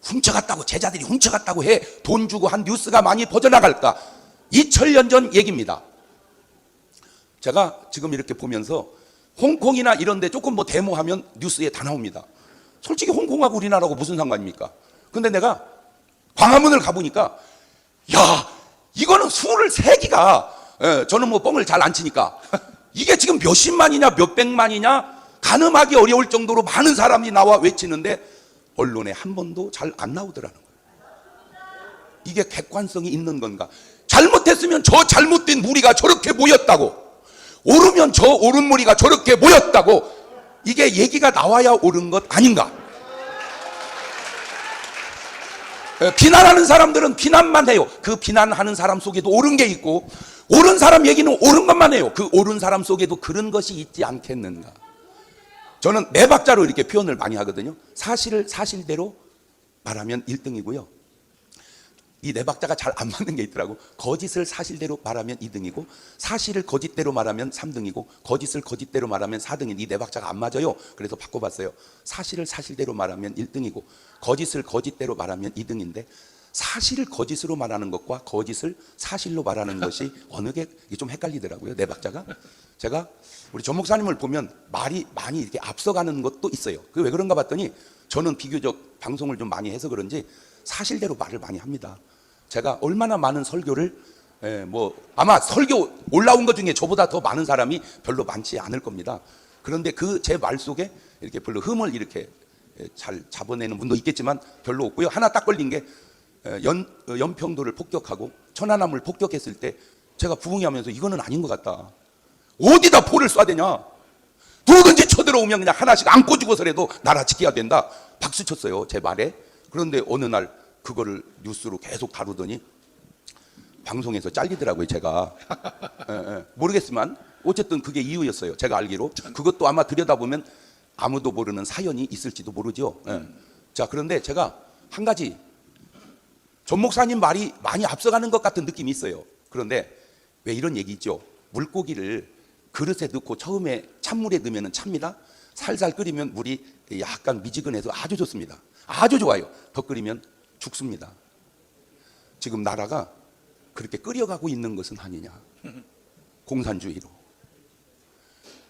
훔쳐갔다고, 제자들이 훔쳐갔다고 해 돈 주고 한 뉴스가 많이 퍼져나갈까? 2000년 전 얘기입니다. 제가 지금 이렇게 보면서 홍콩이나 이런 데 조금 뭐 데모하면 뉴스에 다 나옵니다. 솔직히 홍콩하고 우리나라하고 무슨 상관입니까? 근데 내가 광화문을 가보니까 야, 이거는 수를 세기가, 저는 뭐 뻥을 잘 안 치니까 이게 지금 몇십만이냐 몇백만이냐 가늠하기 어려울 정도로 많은 사람이 나와 외치는데 언론에 한 번도 잘 안 나오더라는 거예요. 이게 객관성이 있는 건가? 잘못했으면 저 잘못된 무리가 저렇게 모였다고, 옳으면 저 옳은 무리가 저렇게 모였다고, 이게 얘기가 나와야 옳은 것 아닌가? 비난하는 사람들은 비난만 해요. 그 비난하는 사람 속에도 옳은 게 있고, 옳은 사람 얘기는 옳은 것만 해요. 그 옳은 사람 속에도 그런 것이 있지 않겠는가? 저는 네 박자로 이렇게 표현을 많이 하거든요. 사실을 사실대로 말하면 1등이고요. 이 네 박자가 잘 안 맞는 게 있더라고. 거짓을 사실대로 말하면 2등이고, 사실을 거짓대로 말하면 3등이고, 거짓을 거짓대로 말하면 4등인, 이 네 박자가 안 맞아요. 그래서 바꿔봤어요. 사실을 사실대로 말하면 1등이고, 거짓을 거짓대로 말하면 2등인데, 사실을 거짓으로 말하는 것과 거짓을 사실로 말하는 것이 어느 게 좀 헷갈리더라고요. 네 박자가. 제가 우리 전 목사님을 보면 말이 많이 이렇게 앞서가는 것도 있어요. 그 왜 그런가 봤더니 저는 비교적 방송을 좀 많이 해서 그런지 사실대로 말을 많이 합니다. 제가 얼마나 많은 설교를, 아마 설교 올라온 것 중에 저보다 더 많은 사람이 별로 많지 않을 겁니다. 그런데 그 제 말 속에 이렇게 별로 흠을 이렇게 잘 잡아내는 분도 있겠지만 별로 없고요. 하나 딱 걸린 게 연평도를 폭격하고 천안함을 폭격했을 때 제가 부흥하면서 이거는 아닌 것 같다. 어디다 포를 쏴야 되냐? 누구든지 쳐들어오면 그냥 하나씩 안고 죽어서라도 나라 지켜야 된다. 박수 쳤어요, 제 말에. 그런데 어느 날 그거를 뉴스로 계속 다루더니 방송에서 잘리더라고요, 제가. 모르겠지만 어쨌든 그게 이유였어요, 제가 알기로. 그것도 아마 들여다보면 아무도 모르는 사연이 있을지도 모르죠. 자, 그런데 제가 한 가지, 전 목사님 말이 많이 앞서가는 것 같은 느낌이 있어요. 그런데 왜 이런 얘기 있죠? 물고기를 그릇에 넣고 처음에 찬물에 넣으면 찹니다. 살살 끓이면 물이 약간 미지근해서 아주 좋습니다. 아주 좋아요. 더 끓이면 죽습니다. 지금 나라가 그렇게 끓여가고 있는 것은 아니냐? 공산주의로.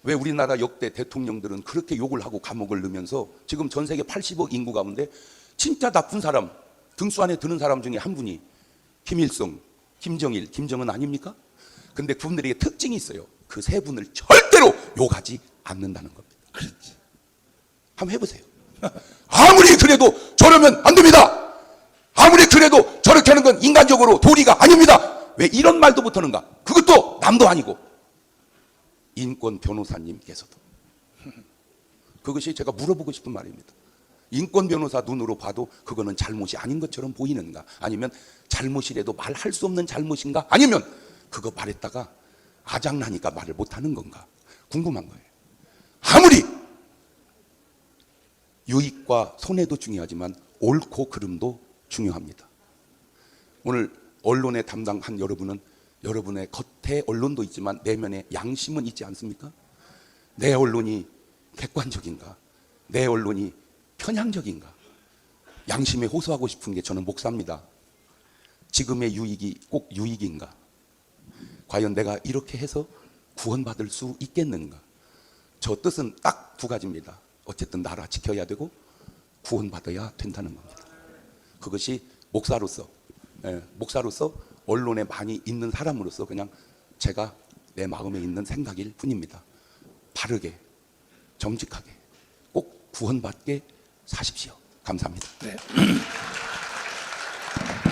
왜 우리나라 역대 대통령들은 그렇게 욕을 하고 감옥을 넣으면서 지금 전 세계 80억 인구 가운데 진짜 나쁜 사람, 등수 안에 드는 사람 중에 한 분이 김일성, 김정일, 김정은 아닙니까? 근데 그분들에게 특징이 있어요. 그 세 분을 절대로 욕하지 않는다는 겁니다. 그렇지. 한번 해보세요. 아무리 그래도 저러면 안 됩니다. 아무리 그래도 저렇게 하는 건 인간적으로 도리가 아닙니다. 왜 이런 말도 못하는가? 그것도 남도 아니고 인권 변호사님께서도. 그것이 제가 물어보고 싶은 말입니다. 인권 변호사 눈으로 봐도 그거는 잘못이 아닌 것처럼 보이는가? 아니면 잘못이라도 말할 수 없는 잘못인가? 아니면 그거 말했다가 아장나니까 말을 못하는 건가? 궁금한 거예요. 아무리 유익과 손해도 중요하지만 옳고 그름도 중요합니다. 오늘 언론에 담당한 여러분은 여러분의 겉에 언론도 있지만 내면에 양심은 있지 않습니까? 내 언론이 객관적인가? 내 언론이 편향적인가? 양심에 호소하고 싶은 게 저는 목사입니다. 지금의 유익이 꼭 유익인가? 과연 내가 이렇게 해서 구원받을 수 있겠는가? 저 뜻은 딱 두 가지입니다. 어쨌든 나라 지켜야 되고 구원받아야 된다는 겁니다. 그것이 목사로서, 목사로서 언론에 많이 있는 사람으로서 그냥 제가 내 마음에 있는 생각일 뿐입니다. 바르게, 정직하게, 꼭 구원받게 사십시오. 감사합니다. 네.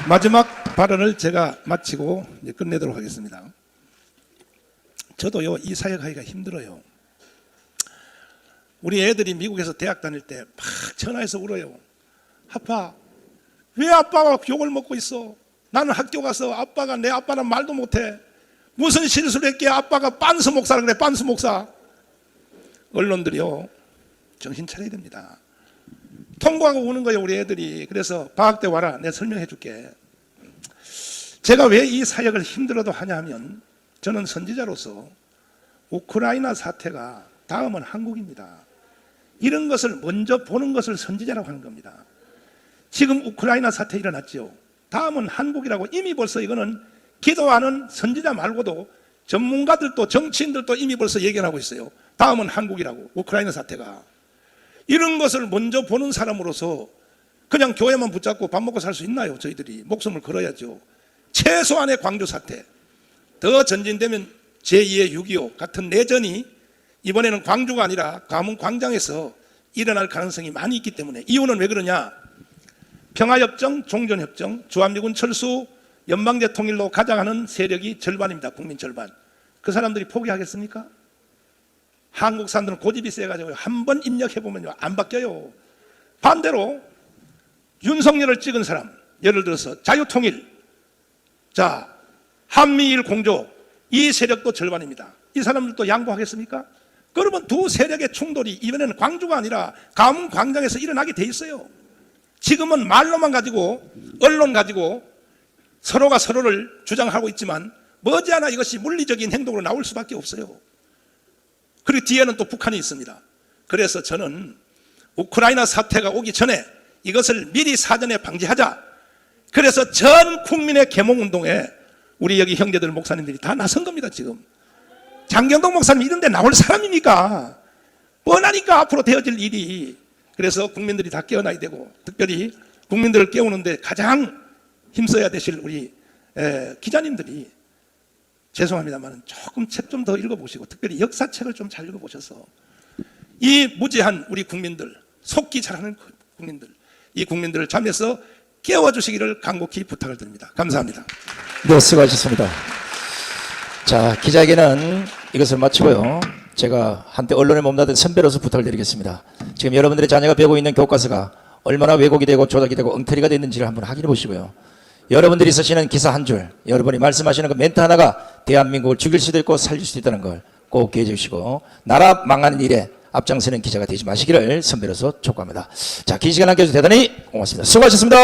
마지막 발언을 제가 마치고 이제 끝내도록 하겠습니다. 저도요, 이 사역하기가 힘들어요. 우리 애들이 미국에서 대학 다닐 때 막 전화해서 울어요. 아빠, 왜 아빠가 욕을 먹고 있어? 나는 학교 가서 아빠가 내 아빠는 말도 못해. 무슨 실수를 했기에 아빠가 빤스 목사라 그래, 빤스 목사. 언론들이요, 정신 차려야 됩니다. 통보하고 우는 거예요, 우리 애들이. 그래서 방학 때 와라, 내가 설명해 줄게. 제가 왜 이 사역을 힘들어도 하냐 하면 저는 선지자로서 우크라이나 사태가 다음은 한국입니다. 이런 것을 먼저 보는 것을 선지자라고 하는 겁니다. 지금 우크라이나 사태 일어났죠. 다음은 한국이라고 이미 벌써 이거는 기도하는 선지자 말고도 전문가들도 정치인들도 이미 벌써 예견하고 있어요. 다음은 한국이라고, 우크라이나 사태가. 이런 것을 먼저 보는 사람으로서 그냥 교회만 붙잡고 밥 먹고 살 수 있나요? 저희들이 목숨을 걸어야죠. 최소한의 광주 사태, 더 전진되면 제2의 6.25 같은 내전이 이번에는 광주가 아니라 가문 광장에서 일어날 가능성이 많이 있기 때문에. 이유는 왜 그러냐? 평화협정, 종전협정, 주한미군 철수, 연방제 통일로 가장하는 세력이 절반입니다. 국민 절반. 그 사람들이 포기하겠습니까? 한국 사람들은 고집이 세가지고 한번 입력해보면요 안 바뀌어요. 반대로 윤석열을 찍은 사람, 예를 들어서 자유통일, 자 한미일 공조, 이 세력도 절반입니다. 이 사람들도 양보하겠습니까? 그러면 두 세력의 충돌이 이번에는 광주가 아니라 가문 광장에서 일어나게 돼 있어요. 지금은 말로만 가지고, 언론 가지고 서로가 서로를 주장하고 있지만 머지않아 이것이 물리적인 행동으로 나올 수밖에 없어요. 그리고 뒤에는 또 북한이 있습니다. 그래서 저는 우크라이나 사태가 오기 전에 이것을 미리 사전에 방지하자. 그래서 전 국민의 계몽운동에 우리 여기 형제들 목사님들이 다 나선 겁니다. 지금 장경동 목사님 이런 데 나올 사람입니까? 뻔하니까 앞으로 되어질 일이. 그래서 국민들이 다 깨어나야 되고, 특별히 국민들을 깨우는데 가장 힘써야 되실 우리 기자님들이, 죄송합니다만 조금 책 좀 더 읽어보시고 특별히 역사책을 좀 잘 읽어보셔서 이 무지한 우리 국민들, 속기 잘하는 국민들, 이 국민들을 잠에서 깨워주시기를 간곡히 부탁을 드립니다. 감사합니다. 네, 수고하셨습니다. 자, 기자에게는 이것을 마치고요. 제가 한때 언론에 몸담은 선배로서 부탁을 드리겠습니다. 지금 여러분들의 자녀가 배우고 있는 교과서가 얼마나 왜곡이 되고 조작이 되고 엉터리가 됐는지를 한번 확인해 보시고요. 여러분들이 쓰시는 기사 한 줄, 여러분이 말씀하시는 그 멘트 하나가 대한민국을 죽일 수도 있고 살릴 수도 있다는 걸 꼭 기억해 주시고 나라 망하는 일에 앞장서는 기자가 되지 마시기를 선배로서 촉구합니다. 자, 긴 시간 함께해 주셔서 대단히 고맙습니다. 수고하셨습니다.